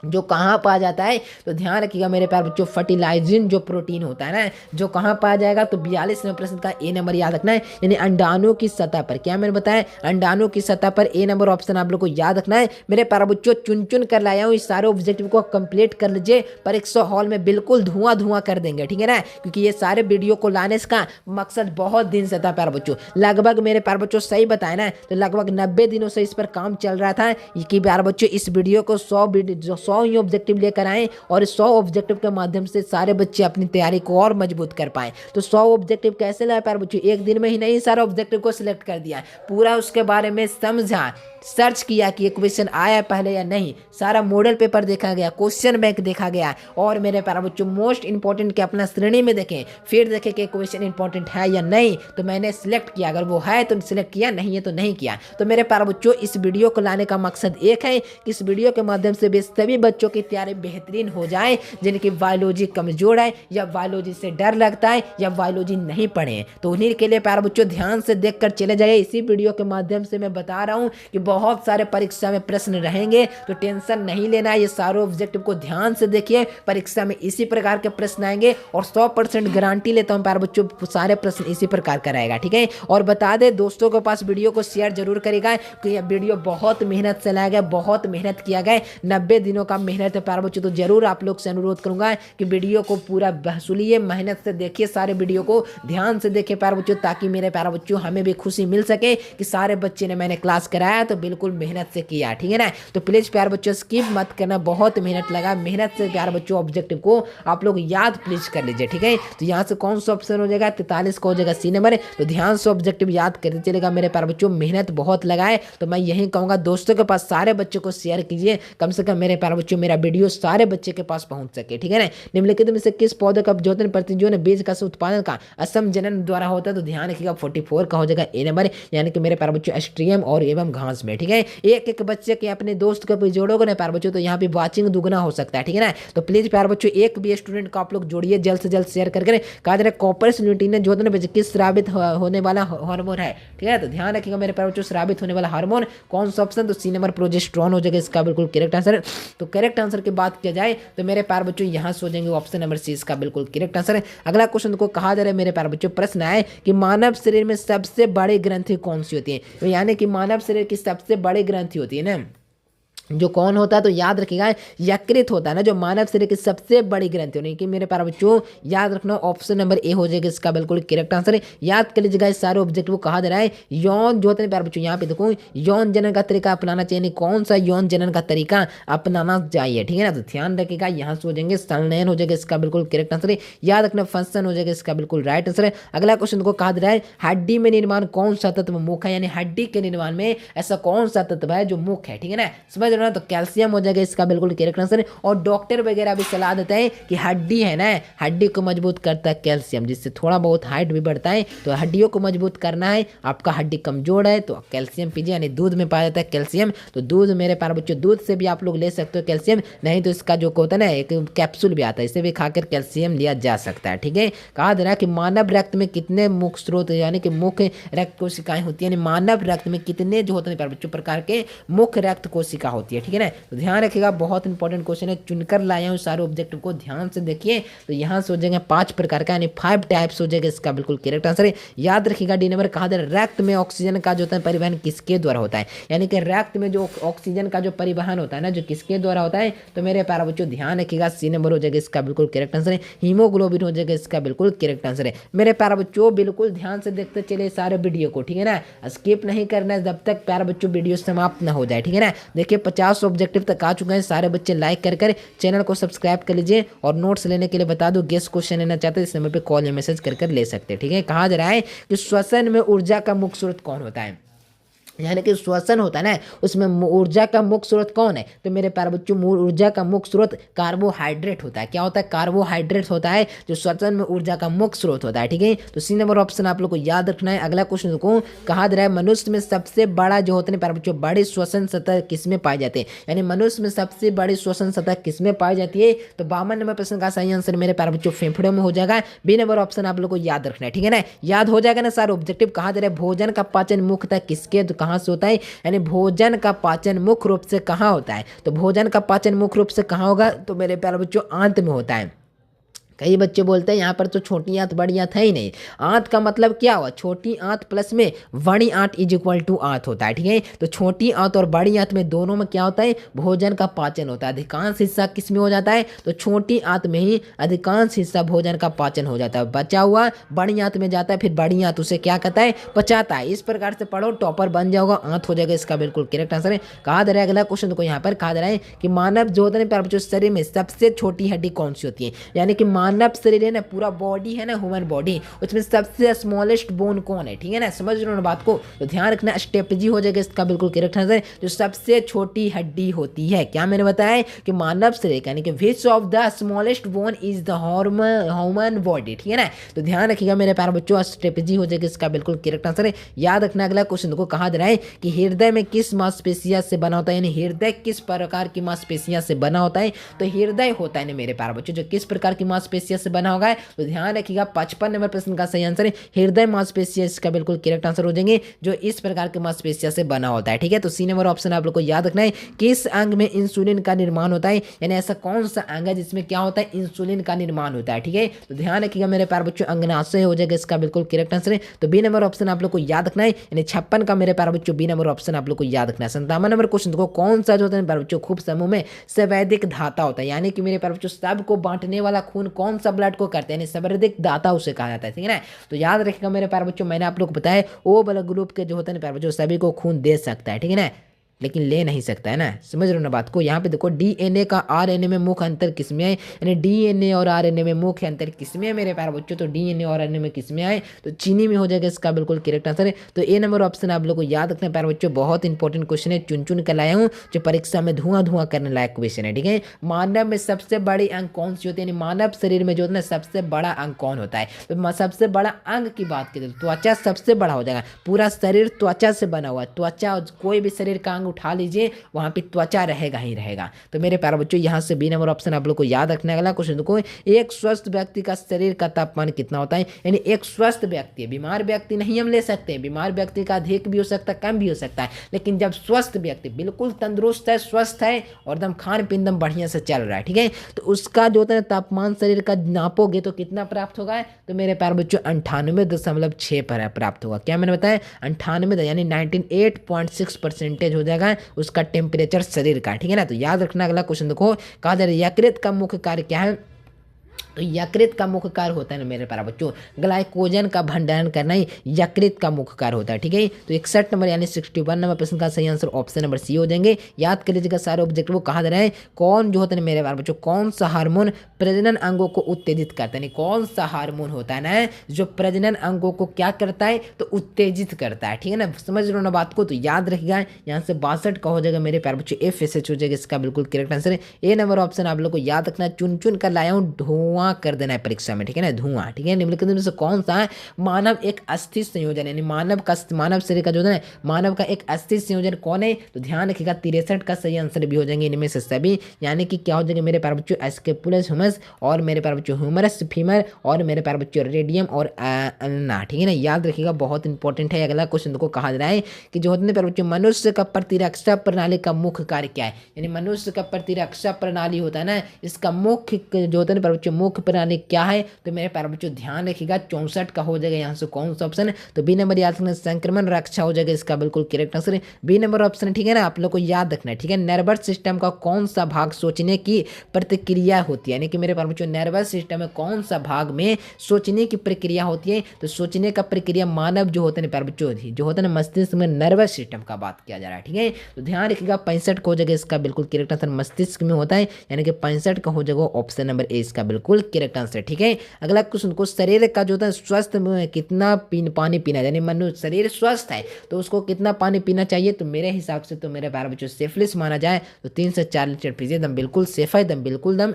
जो कहाँ पाया जाता है, तो ध्यान रखिएगा मेरे प्यारे बच्चों फर्टिलाइजिन जो प्रोटीन होता है ना जो कहाँ पाया जाएगा, तो 42वें प्रश्न का ए नंबर याद रखना है, यानी अंडाणु की सतह पर। क्या मैंने बताया अंडाणु की सतह पर, ए नंबर ऑप्शन आप लोग को याद रखना है। मेरे प्यारे बच्चों चुन चुन कर लाया हूँ, इस सारे ऑब्जेक्टिव को कंप्लीट कर लीजिए, परीक्षा हॉल में बिल्कुल धुआं धुआं कर देंगे, ठीक है ना। क्योंकि ये सारे वीडियो को लाने का मकसद बहुत दिन से था प्यारे बच्चों, लगभग मेरे प्यारे बच्चों सही बताया ना, तो लगभग 90 दिनों से इस पर काम चल रहा था कि प्यारे बच्चों इस वीडियो को 100 ही ऑब्जेक्टिव लेकर आए, और 100 ऑब्जेक्टिव के माध्यम से सारे बच्चे अपनी तैयारी को और मजबूत कर पाए। तो 100 ऑब्जेक्टिव कैसे लाए प्यारे बच्चों, एक दिन में ही नहीं सारे ऑब्जेक्टिव को सिलेक्ट कर दिया, पूरा उसके बारे में समझा, सर्च किया कि ये क्वेश्चन आया पहले या नहीं, सारा मॉडल पेपर देखा गया, क्वेश्चन बैंक देखा गया, और मेरे प्यारे बच्चों मोस्ट इंपॉर्टेंट के अपना श्रेणी में देखें, फिर देखें कि क्वेश्चन इंपॉर्टेंट है या नहीं, तो मैंने सिलेक्ट किया, अगर वो है तो सिलेक्ट किया, नहीं है तो नहीं किया। तो मेरे प्यारे बच्चों इस वीडियो को लाने का मकसद एक है कि इस वीडियो के माध्यम से भी सभी बच्चों की तैयारी बेहतरीन हो जाए जिनकी बायोलॉजी कमजोर है या बायोलॉजी से डर लगता है या बायोलॉजी नहीं पढ़े, तो उन्हीं के लिए प्यारे बच्चों ध्यान से देखकर चले जाइए। इसी वीडियो के माध्यम से मैं बता रहा हूं कि बहुत सारे परीक्षा में प्रश्न रहेंगे, तो टेंशन नहीं लेना है, ये सारे ऑब्जेक्टिव को ध्यान से देखिए, परीक्षा में इसी प्रकार के प्रश्न आएंगे और 100% गारंटी लेता हूं प्यारे बच्चों सारे प्रश्न इसी प्रकार कराएगा, ठीक है। और बता दे दोस्तों के पास वीडियो को शेयर जरूर करेगा कि यह वीडियो बहुत मेहनत से लाया गया, बहुत मेहनत किया गया, 90 दिनों का मेहनत है प्यारे बच्चों। तो जरूर आप लोग से अनुरोध करूंगा कि वीडियो को पूरा सुनिए, मेहनत से देखिए, सारे वीडियो को ध्यान से देखिए प्यारे बच्चों, ताकि मेरे प्यारे बच्चों हमें भी खुशी मिल सके कि सारे बच्चे ने मैंने क्लास कराया तो बिल्कुल मेहनत से किया, ठीक है ना। तो प्लीज प्यारे बच्चों स्किप मत करना, बहुत मेहनत लगा, मेहनत से प्यारे बच्चों ऑब्जेक्टिव को आप लोग याद प्लीज कर लीजिए, ठीक है। तो यहाँ से कौन सा ऑप्शन हो जाएगा, 43 का हो जाएगा सी नंबर। तो ध्यान से ऑब्जेक्टिव याद करते चलेगा मेरे प्यारे बच्चों, मेहनत बहुत लगाए। तो मैं यही कहूँगा दोस्तों के पास सारे बच्चों को शेयर कीजिए, कम से कम मेरे प्यारे बच्चों मेरा वीडियो सारे बच्चे के पास पहुंच सके, ठीक है ना। निम्नलिखित में से किस पौधे का जोतन प्रतिजोन बीज का उत्पादन का असम जनन द्वारा होता है, तो ध्यान रखिएगा 44 का हो जाएगा ए नंबर, यानी कि मेरे प्यारे बच्चों एस्ट्रियम और एवं घास में, ठीक है। एक एक बच्चे के अपने दोस्त को जोड़ोगे ना प्यारे बच्चों, तो यहाँ पे वाचिंग दुगना हो सकता है, ठीक है ना। तो प्लीज प्यारे बच्चों एक भी स्टूडेंट को आप लोग जोड़िए, जल्द से जल्द शेयर करके। कहा जा रहा है कॉपर्स ल्यूटिन जोतन में किस स्रावित होने वाला हार्मोन है, ठीक है। तो ध्यान रखिएगा मेरे प्यारे बच्चों स्रावित होने वाला हार्मोन कौन सा ऑप्शन, तो सी नंबर प्रोजेस्टेरोन हो जाएगा इसका बिल्कुल करेक्ट आंसर। तो करेक्ट आंसर की बात किया जाए तो मेरे प्यारे बच्चों यहाँ से हो जाएंगे ऑप्शन नंबर सी इसका बिल्कुल करेक्ट आंसर है। अगला क्वेश्चन को कहा जा रहा है मेरे प्यारे बच्चों, प्रश्न आए कि मानव शरीर में सबसे बड़ी ग्रंथि कौन सी होती है, तो यानी कि मानव शरीर की सबसे बड़ी ग्रंथि होती है ना, जो कौन होता है, तो याद रखिएगा यकृत होता है ना, जो मानव शरीर की सबसे बड़ी ग्रंथि होने की मेरे प्यारे बच्चों याद रखना, ऑप्शन नंबर ए हो जाएगा इसका बिल्कुल करेक्ट आंसर है। याद कर लीजिएगा इस सारे ऑब्जेक्ट को कहा जा रहा है यौन जो होते हैं प्यारे बच्चों, यहाँ पे देखो यौन जनन का तरीका अपनाना चाहिए, कौन सा यौन जनन का तरीका अपनाना चाहिए, ठीक है ना। तो ध्यान रखिएगा यहाँ से हो जाएंगे संलयन हो जाएगा इसका बिल्कुल करेक्ट आंसर है। याद रखना फंक्शन हो जाएगा इसका बिल्कुल राइट आंसर है। अगला क्वेश्चन को कहा जा रहा है हड्डी में निर्माण कौन सा तत्व मुख्य है, यानी हड्डी के निर्माण में ऐसा कौन सा तत्व है जो मुख्य है, ठीक है ना, समझ रहे हो ना। तो कैल्शियम हो जाएगा इसका बिल्कुल करेक्ट आंसर। और डॉक्टर वगैरह भी सलाह देते हैं कि हड्डी है ना, हड्डी को मजबूत करता है कैल्शियम, जिससे थोड़ा बहुत हाइट भी बढ़ता है। तो हड्डियों को मजबूत करना है, आपका हड्डी कमजोर है तो कैल्शियम पीजिए, यानी दूध में पाया जाता है कैल्शियम। तो दूध मेरे प्यारे बच्चों दूध से भी आप लोग ले सकते हो कैल्शियम, नहीं तो इसका जो होता है ना एक कैप्सूल भी आता है, इसे भी खाकर कैल्शियम लिया जा सकता है, ठीक है। कहा जा रहा है कि मानव रक्त में कितने मुख्य स्रोत यानी कि मुख्य रक्त कोशिकाएं होती है, यानी मानव रक्त में कितने जो होते हैं प्यारे बच्चों प्रकार के मुख्य रक्त कोशिका होती है, ठीक है ना। तो ध्यान रखिएगा बहुत इंपॉर्टेंट क्वेश्चन है, चुनकर लाया हूँ सारे ऑब्जेक्टिव को, ध्यान से देखिए। तो यहाँ से हो जाएंगे 5 प्रकार का, यानी 5 टाइप्स हो जाएगा इसका बिल्कुल करेक्ट आंसर है। याद रखिएगा डी नंबर कहा जा रहा है रक्त में ऑक्सीजन का जो होता है परिवहन किसके द्वारा होता है, यानी कि रक्त में जो ऑक्सीजन का जो परिवहन होता है ना, जो किसके द्वारा होता है, तो मेरे प्यारे बच्चों ध्यान रखिएगा सी नंबर हो जाएगा इसका बिल्कुल करेक्ट आंसर है। हीमोग्लोबिन हो जाएगा इसका बिल्कुल करेक्ट आंसर है। मेरे प्यारे बच्चों बिल्कुल ध्यान से देखते चले सारे वीडियो को, ठीक है ना, स्किप नहीं करना है जब तक प्यारे बच्चों वीडियो समाप्त ना हो जाए, ठीक है ना। देखिए 50 ऑब्जेक्टिव तक आ चुके हैं, सारे बच्चे लाइक कर चैनल को सब्सक्राइब कर लीजिए। और नोट्स लेने के लिए बता दो, गेस्ट क्वेश्चन लेना चाहते हैं इस नंबर पे कॉल या मैसेज कर ले सकते हैं, ठीक है। कहा जा रहा है कि श्वसन में ऊर्जा का मुख्य स्रोत कौन होता है, यानी कि श्वसन होता है ना उसमें ऊर्जा का मुख्य स्रोत कौन है, तो मेरे प्यारे बच्चों ऊर्जा का मुख्य स्रोत कार्बोहाइड्रेट होता है। क्या होता है, कार्बोहाइड्रेट होता है जो श्वसन में ऊर्जा का मुख्य स्रोत होता है, ठीक है। तो सी नंबर ऑप्शन आप लोग को याद रखना है। अगला क्वेश्चन को कहा जा रहा है मनुष्य में सबसे बड़ा जो होता है प्यारे बच्चों बड़ी श्वसन सतह किसमें पाई जाती है, यानी मनुष्य में सबसे बड़ी श्वसन सतह किसमें पाई जाती है, तो 52 नंबर प्रश्न का सही आंसर मेरे प्यारे बच्चों फेफड़ों में हो जाएगा। बी नंबर ऑप्शन आप लोग को याद रखना है, ठीक है ना, याद हो जाएगा ना सारे ऑब्जेक्टिव। कहा जा रहा है भोजन का पाचन मुख्यतः किसके कहाँ से होता है, यानी भोजन का पाचन मुख्य रूप से कहाँ होता है, तो भोजन का पाचन मुख्य रूप से कहाँ होगा, तो मेरे प्यारे बच्चों आंत में होता है। कई बच्चे बोलते हैं यहाँ पर तो छोटी आंत बड़ी आंत है ही नहीं, आंत का मतलब क्या हुआ, छोटी आंत प्लस में बड़ी आंत इज इक्वल टू आंत होता है, ठीक है। तो छोटी आंत और बड़ी आंत में दोनों में क्या होता है, भोजन का पाचन होता है। अधिकांश हिस्सा किस में हो जाता है, तो छोटी आंत में ही अधिकांश हिस्सा भोजन का पाचन हो जाता है, बचा हुआ बड़ी आंत में जाता है, फिर बड़ी आंत उसे क्या कहता है, पचाता है। इस प्रकार से पढ़ो, टॉपर बन जाओगा, आंत हो जाएगा इसका बिल्कुल करेक्ट आंसर है। कहा जा रहा है अगला क्वेश्चन को यहाँ पर कहा जा रहा है कि मानव जो होता है शरीर में सबसे छोटी हड्डी कौन सी होती है, यानी कि मानव शरीर है ना, पूरा बॉडी है ना, ह्यूमन बॉडी, उसमें सबसे स्मॉलेस्ट बोन कौन है, ठीक है ना, समझ रहे हो ना बात को, तो ध्यान रखना स्टेपजी हो जाएगा इसका बिल्कुल करेक्ट आंसर। जो सबसे छोटी हड्डी होती है, क्या मैंने बताया कि मानव शरीर यानी कि which of the smallest bone is the human body, ठीक है ना, तो ध्यान रखिएगा मेरे प्यारे बच्चों, स्टेपजी हो जाएगा इसका बिल्कुल करेक्ट आंसर है। याद रखना अगला क्वेश्चन को कहा दे रहा है कि हृदय में किस मांसपेशियों से बना होता है, यानी हृदय किस प्रकार की मांसपेशियों से बना होता है, तो हृदय होता है ना मेरे प्यारे बच्चों जो किस प्रकार की मांसपेशियों से बना होगा, तो ध्यान रखिएगा 55 नंबर प्रश्न का सही आंसर है हृदय मांसपेशियां, इसका बिल्कुल करेक्ट आंसर हो जाएंगे जो इस प्रकार के मांसपेशियों से बना होता है, ठीक है। तो सी नंबर ऑप्शन आप लोग को याद रखना है, किस अंग में इंसुलिन का निर्माण होता है, यानी ऐसा कौन सा अंग है जिसमें क्या होता है, इंसुलिन का निर्माण होता है, ठीक है। तो ध्यान रखिएगा मेरे प्यारे बच्चों अंगनाशय हो जाएगा इसका बिल्कुल करेक्ट आंसर है। तो बी नंबर ऑप्शन आप लोग को याद रखना है, यानी 56 का मेरे प्यारे बच्चों बी नंबर ऑप्शन आप लोग को याद रखना है। 57 नंबर क्वेश्चन को कौन सा जो होता है प्यारे बच्चों खूब समूह में संवैदिक धाता होता है, यानी कि मेरे प्यारे बच्चों सबको बांटने वाला खून कौन सा ब्लड को करते हैं, यानी संवैदिक दाता उसे कहा जाता है, ठीक है ना। तो याद रखिएगा मेरे प्यारे बच्चों, मैंने आप लोग को बताया ओ ब्लड ग्रुप के जो होते हैं प्यारे बच्चों सभी को खून दे सकता है, ठीक है ना, लेकिन ले नहीं सकता है ना, समझ रहे हो ना बात को। यहाँ पे देखो डीएनए का आरएनए में मुख्य अंतर किसमें है, यानी डीएनए और आरएनए में मुख्य अंतर किसमें है मेरे प्यारे बच्चों, तो डीएनए और आरएनए में किसमें आए, तो चीनी में हो जाएगा इसका बिल्कुल करेक्ट आंसर है। तो ए नंबर ऑप्शन आप लोग को याद रखना है प्यारे बच्चों, बहुत इंपॉर्टेंट क्वेश्चन है, चुन चुन कर लाया हूँ जो परीक्षा में धुआं करने लायक क्वेश्चन है, ठीक है। मानव में सबसे बड़ी अंग कौन सी होती है, यानी मानव शरीर में जो है ना सबसे बड़ा अंग कौन होता है, तो सबसे बड़ा अंग की बात करें तो त्वचा सबसे बड़ा हो जाएगा, पूरा शरीर त्वचा से बना हुआ है, त्वचा कोई भी शरीर का अंग उठा लीजिए वहां पे त्वचा रहेगा ही रहेगा। तो मेरे प्यारे बच्चों यहाँ से बी नंबर ऑप्शन आप लोग को याद रखने वाला क्वेश्चन को, एक स्वस्थ व्यक्ति का शरीर का तापमान कितना होता है, यानी एक स्वस्थ व्यक्ति है, बीमार व्यक्ति नहीं हम ले सकते हैं, बीमार व्यक्ति का अधिक भी हो सकता है कम भी हो सकता है, लेकिन जब स्वस्थ व्यक्ति बिल्कुल तंदुरुस्त है, स्वस्थ है और एकदम खान पीन एकदम बढ़िया से चल रहा है, ठीक है, तो उसका जो होता है तापमान शरीर का नापोगे तो कितना प्राप्त होगा, तो मेरे प्यारे बच्चों 98.6 पर प्राप्त होगा। क्या मैंने बताया 98 यानी 98.6% हो जाएगा उसका टेम्परेचर शरीर का, ठीक है ना। तो याद रखना अगला क्वेश्चन देखो, कहा जा रहा है यकृत का मुख्य कार्य क्या है, तो यकृत का मुख्य कार्य होता है ना मेरे प्यारे बच्चों ग्लाइकोजन का भंडारण करना ही यकृत का मुख्य कार्य होता है, ठीक है। तो 61 नंबर यानी 61 नंबर प्रश्न का सही आंसर ऑप्शन नंबर सी हो जाएंगे। याद कर लीजिएगा सारे ऑब्जेक्ट वो कहा जा रहा है कौन जो होता है मेरे प्यारे बच्चों, कौन सा हार्मोन प्रजनन अंगों को उत्तेजित करता है, कौन सा हार्मोन होता है ना जो प्रजनन अंगों को क्या करता है, तो उत्तेजित करता है, ठीक है ना, समझ रहे हो ना बात को। तो याद रखिएगा यहाँ से 62 का हो जाएगा मेरे प्यारे बच्चों FSH हो जाएगा इसका बिल्कुल करेक्ट आंसर है। ए नंबर ऑप्शन आप लोग को याद रखना, चुन चुन कर लाया हूँ धुआं कर देना है परीक्षा में, ठीक है ना, धुआं, ठीक है। निम्नलिखित में से कौन सा है मानव एक अस्थि संयोजन, यानी मानव शरीर का जो है मानव का एक अस्थि संयोजन कौन है, तो ध्यान रखिएगा 63 का सही आंसर भी हो जाएंगे इनमें से सभी, यानी कि क्या हो जाएंगे मेरे प्यारे बच्चों स्केपुलस ह्यूमरस और मेरे प्यारे बच्चों ह्यूमरस फीमर और मेरे प्यारे बच्चों रेडियम और अल्ना, ठीक है ना। याद रखिएगा बहुत इंपॉर्टेंट है। अगला क्वेश्चन को कहा जा रहा है कि जो होते हैं प्यारे बच्चों मनुष्य का प्रतिरक्षा प्रणाली का मुख्य कार्य क्या है, यानी मनुष्य का प्रतिरक्षा प्रणाली होता है ना इसका मुख्य जो होता है प्यारे बच्चों मुख्य प्रणाली क्या है, तो मेरे प्यारे बच्चों ध्यान रखिएगा 64 का हो जाएगा यहाँ से कौन सा ऑप्शन है, तो बी नंबर याद रखना संक्रमण रक्षा हो जाएगा इसका बिल्कुल करेक्ट आंसर है बी नंबर ऑप्शन, ठीक है ना। आप लोग को याद रखना है, ठीक है, नर्वस सिस्टम का कौन सा भाग सोचने की प्रतिक्रिया होती है, यानी कि मेरे प्यारे बच्चों नर्वस सिस्टम में कौन सा भाग में सोचने की प्रक्रिया होती है, तो सोचने का प्रक्रिया मानव जो होते हैं प्यारे बच्चों जो होता है मस्तिष्क में नर्वस सिस्टम का बात किया जा रहा है, ठीक है। तो ध्यान रखिएगा 65 का हो जाएगा इसका बिल्कुल करेक्ट आंसर मस्तिष्क में होता है, यानी कि 65 का हो जाएगा ऑप्शन नंबर ए इसका बिल्कुल करेक्ट आंसर, ठीक है। अगला क्वेश्चन को शरीर का जो होता है स्वस्थ में कितना पानी पीना, यानी मनुष्य शरीर स्वस्थ है तो उसको कितना पानी पीना चाहिए, तो मेरे हिसाब से तो मेरे प्यारे बच्चों सेफलिस माना जाए तो 3 से 4 लीटर पीजिए, दम बिल्कुल सेफ है, दम बिल्कुल दम।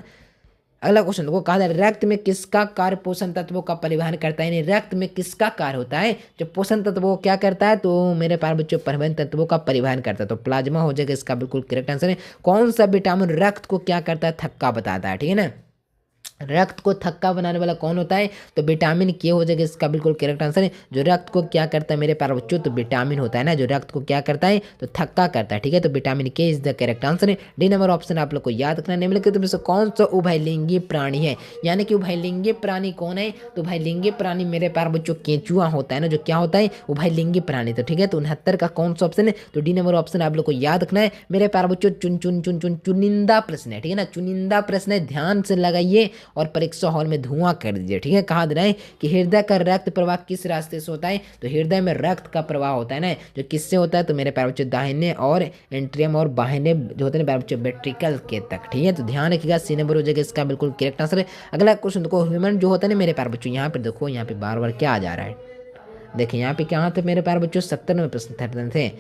अगला क्वेश्चन को कहा जाए रक्त में किसका कार्य पोषण तत्वों का परिवहन करता है, यानी रक्त में किसका कार्य होता है जो पोषण तत्वों क्या करता है, तो मेरे प्यारे बच्चों परिवहन तत्वों का परिवहन करता है, तो प्लाज्मा हो जाएगा इसका बिल्कुल करेक्ट आंसर है। कौन सा विटामिन रक्त को क्या करता है, थक्का बताता है, ठीक है ना, रक्त को थक्का बनाने वाला कौन होता है, तो विटामिन के हो जाएगा इसका बिल्कुल करेक्ट आंसर है। जो रक्त को क्या करता है मेरे प्यारे बच्चों, तो विटामिन होता है ना जो रक्त को क्या करता है, तो थक्का करता है, ठीक है, तो विटामिन के इज द करेक्ट आंसर है। डी नंबर ऑप्शन आप लोग को याद रखना। निम्नलिखित में से कौन सा उभयलिंगी प्राणी है, यानी कि उभयलिंगी प्राणी कौन है, तो उभयलिंगी प्राणी मेरे प्यारे बच्चों केंचुआ होता है ना जो क्या होता है उभयलिंगी प्राणी, तो ठीक है। तो 69 का कौन सा ऑप्शन है, तो डी नंबर ऑप्शन आप लोग को याद रखना है मेरे प्यारे बच्चों चुनिंदा प्रश्न है, ठीक है ना, चुनिंदा प्रश्न है, ध्यान से लगाइए और परीक्षा हॉल में धुआं कर दीजिए। ठीक है, कहा दे रहा है कि हृदय का रक्त प्रवाह किस रास्ते से होता है, तो हृदय में रक्त का प्रवाह होता है ना, जो किससे होता है, तो मेरे प्यारे बच्चों दाहिने और एंट्रियम और बाहिने जो होते हैं प्यारे बच्चों वेंट्रिकल के तक। ठीक है, तो ध्यान रखिएगा, सी नंबर हो जाएगा इसका बिल्कुल करेक्ट आंसर। अगला क्वेश्चन देखो, ह्यूमन जो होता है ना मेरे प्यारे बच्चों, यहाँ पे देखो, यहाँ पे बार बार क्या आ जा रहा है, देखिए यहाँ पे क्या थे मेरे प्यारे बच्चों, 97 प्रश्न थे।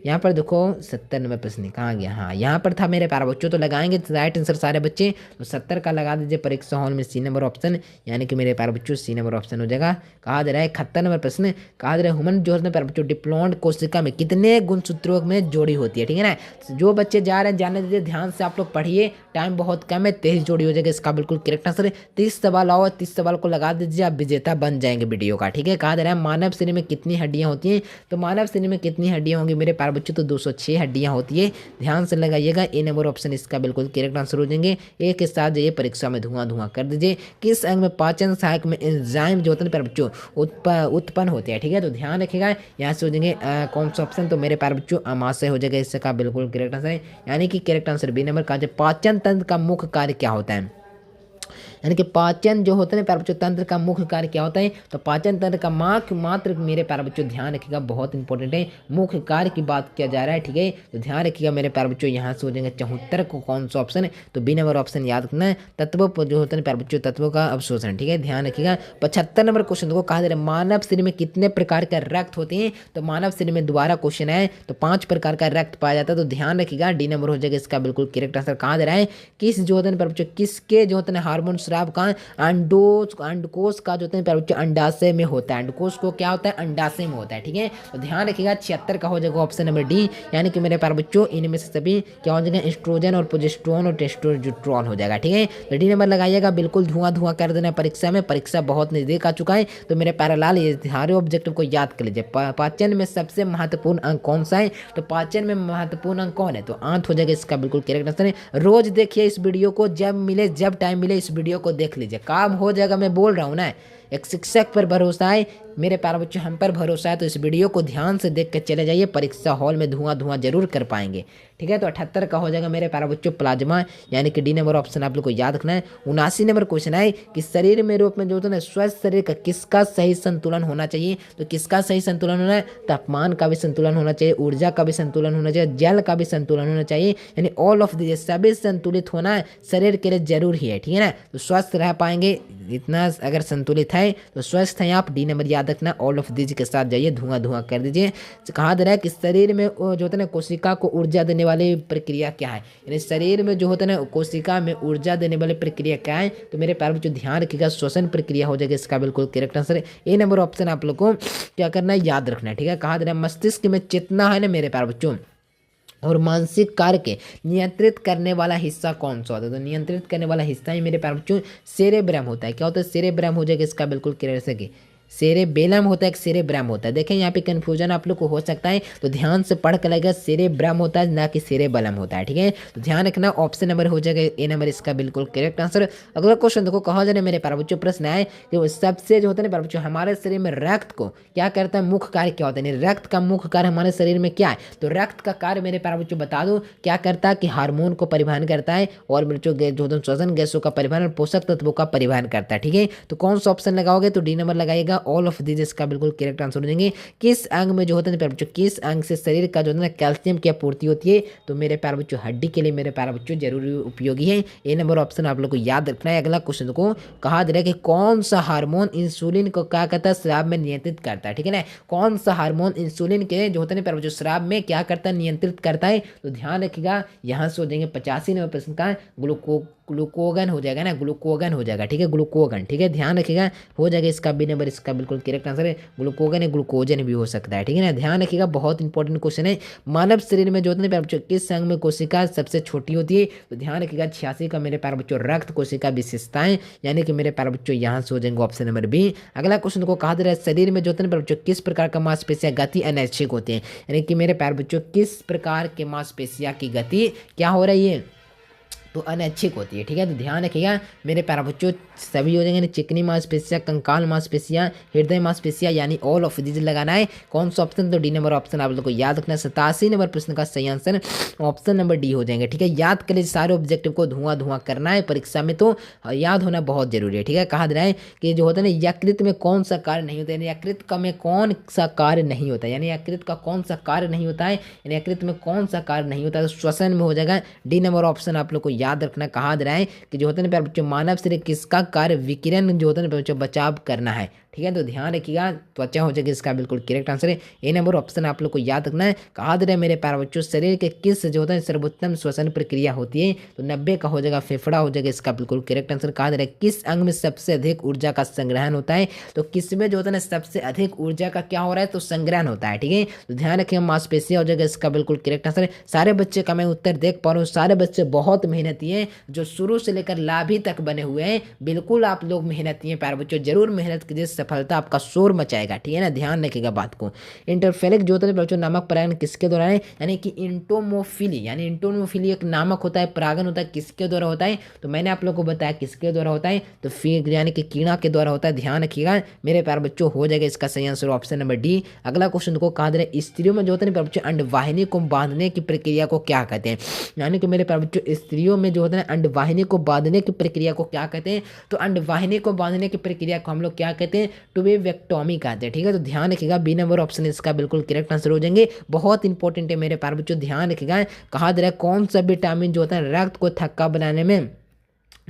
यहाँ पर देखो 97 प्रश्न कहाँ गया, हाँ यहाँ पर था मेरे प्यारे बच्चों। तो लगाएंगे राइट आंसर सारे बच्चे, तो 70 का लगा दीजिए परीक्षा हॉल में सी नंबर ऑप्शन, यानी कि मेरे प्यारे बच्चों सी नंबर ऑप्शन हो जाएगा। कहा दे रहा है 71 नंबर प्रश्न, कहा दे रहा है ह्यूमन जो है प्यारे बच्चों डिप्लॉइड कोशिका में कितने गुणसूत्रों में जोड़ी होती है। ठीक है ना, जो बच्चे जा रहे हैं जानने दीजिए, ध्यान से आप लोग पढ़िए, टाइम बहुत कम है, 23 जोड़ी हो जाएगा इसका बिल्कुल करेक्ट आंसर। 30 सवाल आओ, 30 सवाल को लगा दीजिए, आप विजेता बन जाएंगे वीडियो का। ठीक है, कहा दे रहा है मानव शरीर में कितनी हड्डियां होती हैं, तो मानव शरीर में कितनी हड्डियां होंगी मेरे प्यारे बच्चों, तो 206 हड्डियां होती है। ध्यान से लगाइएगा, ए नंबर ऑप्शन इसका बिल्कुल करेक्ट आंसर हो जाएंगे। एक के साथ जाइए परीक्षा में धुआं धुआं कर दीजिए। किस अंग में पाचन सहायक में एंजाइम जो होते हैं प्यारे बच्चों उत्पन्न होते हैं। ठीक है, तो ध्यान रखिएगा, यहाँ से हो जाएंगे कौन सा ऑप्शन, तो मेरे प्यारे बच्चों अमाशय हो जाएगा इसका बिल्कुल करेक्ट आंसर है, यानी कि करेक्ट आंसर बी नंबर का। पाचन तंत्र का मुख्य कार्य क्या होता है, यानी कि पाचन जो होता है प्यारे बच्चों तंत्र का मुख्य कार्य क्या होता है, तो पाचन तंत्र का मात्र मेरे प्यारे बच्चों ध्यान रखिएगा, बहुत इंपॉर्टेंट है, मुख्य कार्य की बात किया जा रहा है। ठीक है, तो ध्यान रखिएगा मेरे प्यारे बच्चों, यहाँ से हो जाएंगे 74 को कौन सा ऑप्शन है, तो बी नंबर ऑप्शन याद रखना है, तत्व जो होता है प्यारे बच्चों तत्वों का अवशोषण। ठीक है, ध्यान रखिएगा। 75 नंबर क्वेश्चन को कहा जा रहा है मानव शरीर में कितने प्रकार का रक्त होते हैं, तो मानव शरीर में दोबारा क्वेश्चन है, तो 5 प्रकार का रक्त पाया जाता है, तो ध्यान रखिएगा डी नंबर हो जाएगा इसका बिल्कुल करेक्ट आंसर। कहा जा रहा है किस जो होता है प्यारे बच्चों, किसके जो होते हैं हार्मोन स्राव का अंडकोश का जो होता है अंडाशय में होता है, अंडकोश को क्या होता है, अंडाशय में होता है। ठीक है, तो ध्यान रखिएगा 76 का हो जाएगा ऑप्शन नंबर डी, यानी कि मेरे प्यारे बच्चों इनमें से सभी क्या हो जाएगा, एस्ट्रोजन और प्रोजेस्टेरोन और टेस्टोस्टेरोन हो जाएगा। ठीक है, तो डी नंबर लगाइएगा, बिल्कुल धुआं धुआं कर देना परीक्षा में, परीक्षा बहुत नजदीक आ चुका है, तो मेरे प्यारे लाल ये सारे ऑब्जेक्टिव को याद कर लीजिए। पाचन में सबसे महत्वपूर्ण अंग कौन सा है, तो पाचन में महत्वपूर्ण अंग कौन है, तो आंत हो जाएगा इसका बिल्कुल करेक्ट आंसर है। रोज देखिए इस वीडियो को, जब मिले जब टाइम मिले इस वीडियो को देख लीजिए, काम हो जाएगा, मैं बोल रहा हूँ ना। एक शिक्षक पर भरोसा है मेरे प्यारे बच्चों, हम पर भरोसा है, तो इस वीडियो को ध्यान से देख कर चले जाइए, परीक्षा हॉल में धुआं धुआं जरूर कर पाएंगे। ठीक है, तो 78 का हो जाएगा मेरे प्यारे बच्चों प्लाज्मा, यानी कि डी नंबर ऑप्शन आप लोग को याद रखना है। 79 नंबर क्वेश्चन है कि शरीर में रूप में जो होता है स्वस्थ शरीर का किसका सही संतुलन होना चाहिए, तो किसका सही संतुलन होना है, तापमान का भी संतुलन होना चाहिए, ऊर्जा का भी संतुलन होना चाहिए, जल का भी संतुलन होना चाहिए, यानी ऑल ऑफ दिस सभी संतुलित होना शरीर के लिए जरूरी है। ठीक है ना, तो स्वस्थ रह पाएंगे इतना अगर संतुलित है तो स्वस्थ हैं आप, डी नंबर याद रखना, ऑल ऑफ दिस के साथ जाइए, धुआं धुआं कर दीजिए। कहा दे रहा है कि शरीर में जो होता है ना कोशिका को ऊर्जा देने वाली प्रक्रिया क्या है, यानी शरीर में जो होता है ना कोशिका में ऊर्जा देने वाली प्रक्रिया क्या है, तो मेरे प्यारे बच्चों ध्यान रखिएगा, श्वसन प्रक्रिया हो जाएगा इसका बिल्कुल करेक्ट आंसर। ए नंबर ऑप्शन आप लोग को क्या करना है, याद रखना है। ठीक है, कहा दे रहा है मस्तिष्क में चेतना है ना मेरे प्यारे बच्चों और मानसिक कार्य के नियंत्रित करने वाला हिस्सा कौन सा होता है, तो नियंत्रित करने वाला हिस्सा ही मेरे प्यारे बच्चों सेरेब्रम होता है। क्या होता है, सेरेब्रम हो जाएगा इसका बिल्कुल क्लियर से कि सेरेबेलम होता है एक सेरेब्रम होता है। देखें यहाँ पे कंफ्यूजन आप लोग को हो सकता है, तो ध्यान से पढ़ कर लगेगा सेरेब्रम होता है ना कि सेरेबलम होता है। ठीक है, तो ध्यान रखना, ऑप्शन नंबर हो जाएगा ए नंबर इसका बिल्कुल करेक्ट आंसर। अगला क्वेश्चन देखो, कहा जा रहा है मेरे प्यारे बच्चों प्रश्न है कि वो सबसे जो होता है ना प्यारे बच्चों हमारे शरीर में रक्त को क्या करता है, मुख्य कार्य क्या होता है, रक्त का मुख्य कार्य हमारे शरीर में क्या है, तो रक्त का कार्य मेरे प्यारे बच्चों बता दो क्या करता है कि हार्मोन को परिवहन करता है और बच्चों जो श्वसन गैसों का परिवहन और पोषक तत्वों का परिवहन करता है। ठीक है, तो कौन सा ऑप्शन लगाओगे, तो डी नंबर लगाइएगा, ऑल ऑफ दिस इसका बिल्कुल करेक्ट आंसर हो जाएंगे। किस अंग में जो होता है प्यारे बच्चों, किस अंग से शरीर का जो है ना कैल्शियम की आपूर्ति होती है, तो मेरे प्यारे बच्चों हड्डी के लिए मेरे प्यारे बच्चों जरूरी उपयोगी है। ए नंबर ऑप्शन आप लोग को याद रखना है। अगला क्वेश्चन को कहा दे रहा है कि कौन सा हार्मोन इंसुलिन को क्या करता है, स्राव में नियंत्रित करता है। ठीक है ना, कौन सा हार्मोन इंसुलिन के जो होता है प्यारे बच्चों स्राव में क्या करता है, नियंत्रित करता है, तो ध्यान रखिएगा यहाँ से हो जाएंगे 85 नंबर प्रश्न का ग्लूकोगन हो जाएगा ना, ग्लूकोगन हो जाएगा। ठीक है, ग्लूकोगन। ठीक है, ध्यान रखिएगा, हो जाएगा इसका बी नंबर इसका बिल्कुल करेक्ट आंसर है। ग्लूकोगन है, ग्लूकोजन भी हो सकता है। ठीक है ना, ध्यान रखिएगा, बहुत इंपॉर्टेंट क्वेश्चन है। मानव शरीर में जो होता है प्यारे बच्चों किस अंग में कोशिका सबसे छोटी होती है, तो ध्यान रखिएगा 86 का मेरे प्यारे बच्चों रक्त कोशिका विशेषताएं, यानी कि मेरे प्यारे बच्चों यहाँ से हो जाएंगे ऑप्शन नंबर बी। अगला क्वेश्चन को कहा दे रहा है शरीर में जो होता है प्यारे बच्चों किस प्रकार का मांसपेशियां गति अनैच्छिक होती है, यानी कि मेरे प्यारे बच्चों किस प्रकार के मांसपेशियां की गति क्या हो रही है, तो अनैच्छिक होती है। ठीक है, तो ध्यान रखिएगा मेरे प्यारे बच्चों, सभी हो जाएंगे चिकनी मांसपेशियां, कंकाल मांसपेशियां, हृदय मांसपेशियां, यानी ऑल ऑफ दीज लगाना है। कौन सा ऑप्शन? तो डी नंबर ऑप्शन आप लोग को याद रखना है। 87 नंबर प्रश्न का सही आंसर ऑप्शन नंबर डी हो जाएंगे। ठीक है, याद करें सारे ऑब्जेक्टिव को धुआं धुआं करना है परीक्षा में, तो याद होना बहुत जरूरी है। ठीक है, कहा रहा है कि जो होता है ना यकृत में कौन सा कार्य नहीं होता है, यानी यकृत का में कौन सा कार्य नहीं होता है, यानी यकृत का कौन सा कार्य नहीं होता है, यानी यकृत में कौन सा कार्य नहीं होता है, तो श्वसन में हो जाएगा। डी नंबर ऑप्शन आप लोग को याद रखना। कहा रहा है कि जो होता है ना प्यारे बच्चों मानव शरीर किसका कार्य विकिरण जो होता है ना बच्चों बचाव करना है। ठीक है, तो ध्यान रखिएगा त्वचा हो जाएगी इसका बिल्कुल करेक्ट आंसर है। ए नंबर ऑप्शन आप लोग को याद रखना है। कहा दे रहे मेरे प्यारे बच्चों शरीर के किस जो होता है सर्वोत्तम श्वसन प्रक्रिया होती है, तो 90 का हो जाएगा फेफड़ा हो जाएगा इसका बिल्कुल करेक्ट आंसर। कहा दे रहे किस अंग में सबसे अधिक ऊर्जा का संग्रहण होता है, तो किसमें जो होता है ना सबसे अधिक ऊर्जा का क्या हो रहा है, तो संग्रहण होता है। ठीक है, तो ध्यान रखिएगा मांसपेशियां हो जाएगा इसका बिल्कुल करेक्ट आंसर। सारे बच्चे का मैं उत्तर देख पा रहा हूँ, सारे बच्चे बहुत मेहनती हैं, जो शुरू से लेकर लाभी तक बने हुए हैं। बिल्कुल आप लोग मेहनती हैं प्यारे बच्चों, जरूर मेहनत कीजिए, सफलता आपका शोर मचाएगा। ठीक है ना, ध्यान रखिएगा बात को। इंटरफेरिक जो होता है बच्चों नामक परागण किसके द्वारा है, यानी कि इंटोमोफिली, यानी इंटोमोफिली एक नामक होता है, परागण होता है, किसके द्वारा होता है, तो मैंने आप लोग को बताया किसके द्वारा होता है, तो फिर यानी कि कीड़ा के द्वारा होता है। ध्यान रखिएगा मेरे प्यारे बच्चों, हो जाएगा इसका सही आंसर ऑप्शन नंबर डी। अगला क्वेश्चन को कहा दे स्त्रियों में जो होता है बच्चों अंडवाहिनी को बांधने की प्रक्रिया को क्या कहते हैं, यानी कि मेरे प्यारे बच्चों स्त्रियों में जो होता है अंडवाहिनी को बांधने की प्रक्रिया को क्या कहते हैं, तो अंडवाहिनी को बांधने की प्रक्रिया को हम लोग क्या कहते हैं, टुबेवेक्टोमी कहते हैं। ठीक है, तो ध्यान रखिएगा बी नंबर ऑप्शन इसका बिल्कुल करेक्ट आंसर हो जाएंगे। बहुत इंपॉर्टेंट है मेरे प्यारे बच्चों, ध्यान रखिएगा। कहा दे रहा है कौन सा विटामिन जो होता है रक्त को थक्का बनाने में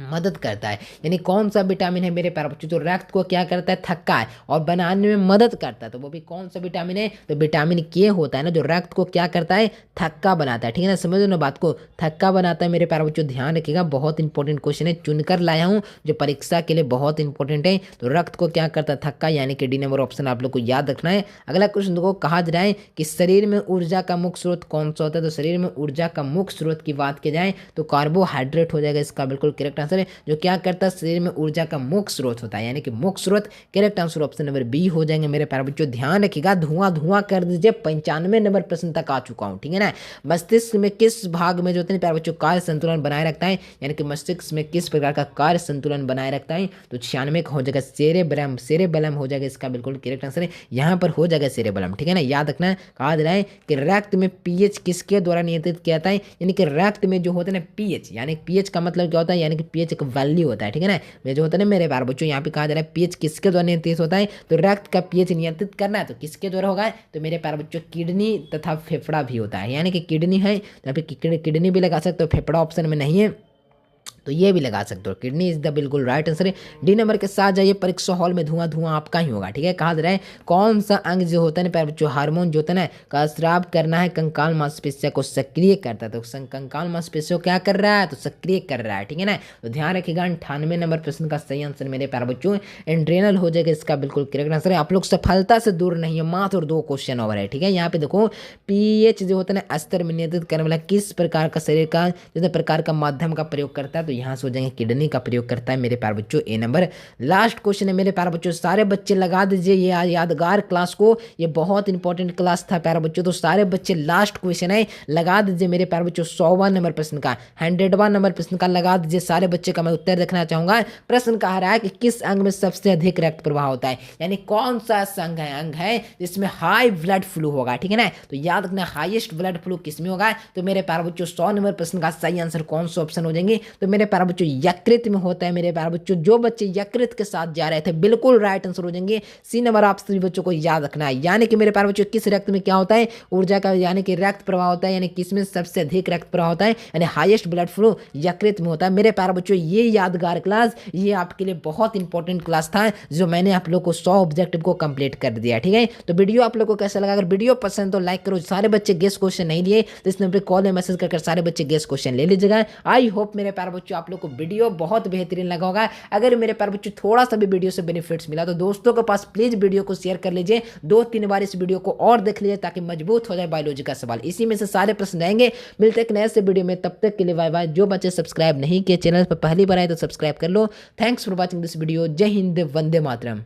मदद करता है, यानी कौन सा विटामिन है मेरे प्यारे बच्चों जो रक्त को क्या करता है, थक्का है और बनाने में मदद करता है, तो वो भी कौन सा विटामिन है, तो विटामिन के होता है ना, जो रक्त को क्या करता है, थक्का बनाता है। ठीक है ना, समझो ना बात को, थक्का बनाता है मेरे प्यारे बच्चों। ध्यान रखिएगा बहुत इंपॉर्टेंट क्वेश्चन है, चुनकर लाया हूँ जो परीक्षा के लिए बहुत इंपॉर्टेंट है। तो रक्त को क्या करता है, थक्का, यानी कि डी नंबर ऑप्शन आप लोग को याद रखना है। अगला क्वेश्चन देखो, कहा जा रहा है कि शरीर में ऊर्जा का मुख्य स्रोत कौन सा होता है, तो शरीर में ऊर्जा का मुख्य स्रोत की बात की जाए तो कार्बोहाइड्रेट हो जाएगा इसका बिल्कुल करेक्ट आंसर है, जो क्या करता है शरीर में ऊर्जा का मुख्य स्रोत होता है, यानी कि मुख्य स्रोत। Correct answer option number B हो जाएंगे मेरे प्यारे बच्चों। ध्यान रखिएगा धुआं धुआं कर दीजिए, 95 नंबर प्रश्न तक आ चुका हूं। ठीक है ना, मस्तिष्क में किस भाग में जो होते हैं प्यारे बच्चों कार्य संतुलन बनाए रखता है, यानी कि मस्तिष्क में किस प्रकार का कार्य संतुलन बनाए रखता है, तो 96 का हो जाएगा सेरेब्रम, सेरेबेलम हो जाएगा इसका बिल्कुल करेक्ट आंसर है, यहाँ पर हो जाएगा सेरेबेलम। ठीक है ना, याद रखना। कहा जा रहा है कि रक्त में पीएच किसके द्वारा नियंत्रित किया जाता है, यानी कि रक्त में जो होता है ना पीएच, यानी पीएच का मतलब क्या होता है, यानी कि पीएच एक वैल्यू होता है। ठीक है ना, जो होता है ना मेरे प्यारे बच्चों, यहाँ पे कहा जा रहा है पीएच किसके द्वारा नियंत्रित होता है, तो रक्त का पीएच नियंत्रित करना है तो किसके द्वारा होगा, तो मेरे प्यारे बच्चों किडनी तथा फेफड़ा भी होता है, यानी कि किडनी है तो यहाँ पे किडनी भी लगा सकते हो, फेफड़ा ऑप्शन में नहीं है तो ये भी लगा सकते हो, किडनी इज द बिल्कुल राइट आंसर है। डी नंबर के साथ जाइए, परीक्षा हॉल में धुआं धुआं आपका ही होगा। ठीक है, कहा जा रहा है कौन सा अंग जो होता है ना प्यारे बच्चों हार्मोन जो होता है ना का स्राव करना है कंकाल मांसपेशियों को सक्रिय करता है, तो कंकाल मांसपेशियों क्या कर रहा है, तो सक्रिय कर रहा है। ठीक है ना, तो ध्यान रखिएगा 98 नंबर प्रश्न का सही आंसर मेरे प्यारे बच्चों एड्रेनल हो जाएगा इसका बिल्कुल करेक्ट आंसर है। आप लोग सफलता से दूर नहीं है, मात्र 2 क्वेश्चन ओवर है। ठीक है, यहाँ पे देखो पीएच जो होता है ना स्तर में नियंत्रित करने वाला किस प्रकार का शरीर का जिस प्रकार का माध्यम का प्रयोग करता है, तो यहाँ से जाएंगे किडनी का प्रयोग करता है मेरे प्यारे बच्चों ए नंबर। लास्ट क्वेश्चन है मेरे प्यारे बच्चों, सारे बच्चे लगा दीजिए ये यादगार क्लास को, ये बहुत इंपॉर्टेंट क्लास था प्यारे बच्चों, तो सारे बच्चे लास्ट क्वेश्चन है लगा दीजिए मेरे प्यारे बच्चों। 100वां नंबर प्रश्न का 100वां नंबर प्रश्न का लगा दीजिए सारे बच्चे का, मैं उत्तर देखना चाहूंगा। प्रश्न कह रहा है कि किस अंग में सबसे अधिक रक्त प्रवाह होता है, यानी कौन सा अंग है जिसमें हाई ब्लड फ्लो होगा। ठीक है ना, तो याद रखना हाईएस्ट ब्लड फ्लो किसमें होगा, तो मेरे प्यारे बच्चों 100 नंबर प्रश्न का सही आंसर कौन सा ऑप्शन हो जाएंगे, तो मेरे प्यारे बच्चों यकृत में होता है मेरे प्यारे बच्चों। जो बच्चे यकृत के साथ जा रहे थे बिल्कुल राइट आंसर हो जाएंगे। सी नंबर आप सभी बच्चों को याद रखना है, यानी कि मेरे प्यारे बच्चों किस रक्त में क्या होता है ऊर्जा का, यानी कि रक्त प्रवाह होता है, यानी किसमें सबसे अधिक रक्त प्रवाह होता है, यानी हाईएस्ट ब्लड फ्लो यकृत में होता है। मेरे प्यारे बच्चों ये यादगार क्लास ये आपके लिए बहुत इंपॉर्टेंट क्लास था, जो मैंने आप लोग को 100 ऑब्जेक्टिव को कंप्लीट कर दिया। ठीक है, तो वीडियो आप लोग को कैसा लगा, अगर वीडियो पसंद तो लाइक करो। सारे बच्चे गेस क्वेश्चन नहीं लिए तो इस नंबर पर कॉल या मैसेज कर सारे बच्चे गेस क्वेश्चन ले लीजिएगा। आई होप मेरे प्यारे बच्चों आप लोग को वीडियो बहुत बेहतरीन लगा होगा। अगर मेरे प्यारे बच्चों थोड़ा सा भी वीडियो से बेनिफिट्स मिला तो दोस्तों के पास प्लीज वीडियो को शेयर कर लीजिए, 2-3 बार इस वीडियो को और देख लीजिए ताकि मजबूत हो जाए बायोलॉजी का सवाल। इसी में से सारे प्रश्न रहेंगे। मिलते हैं एक नए से वीडियो में, तब तक के लिए बाय बाय। जो बच्चे सब्सक्राइब नहीं किए चैनल पर पहली बार आए तो सब्सक्राइब कर लो। Thanks for watching this video. जय हिंद, वंदे मातरम।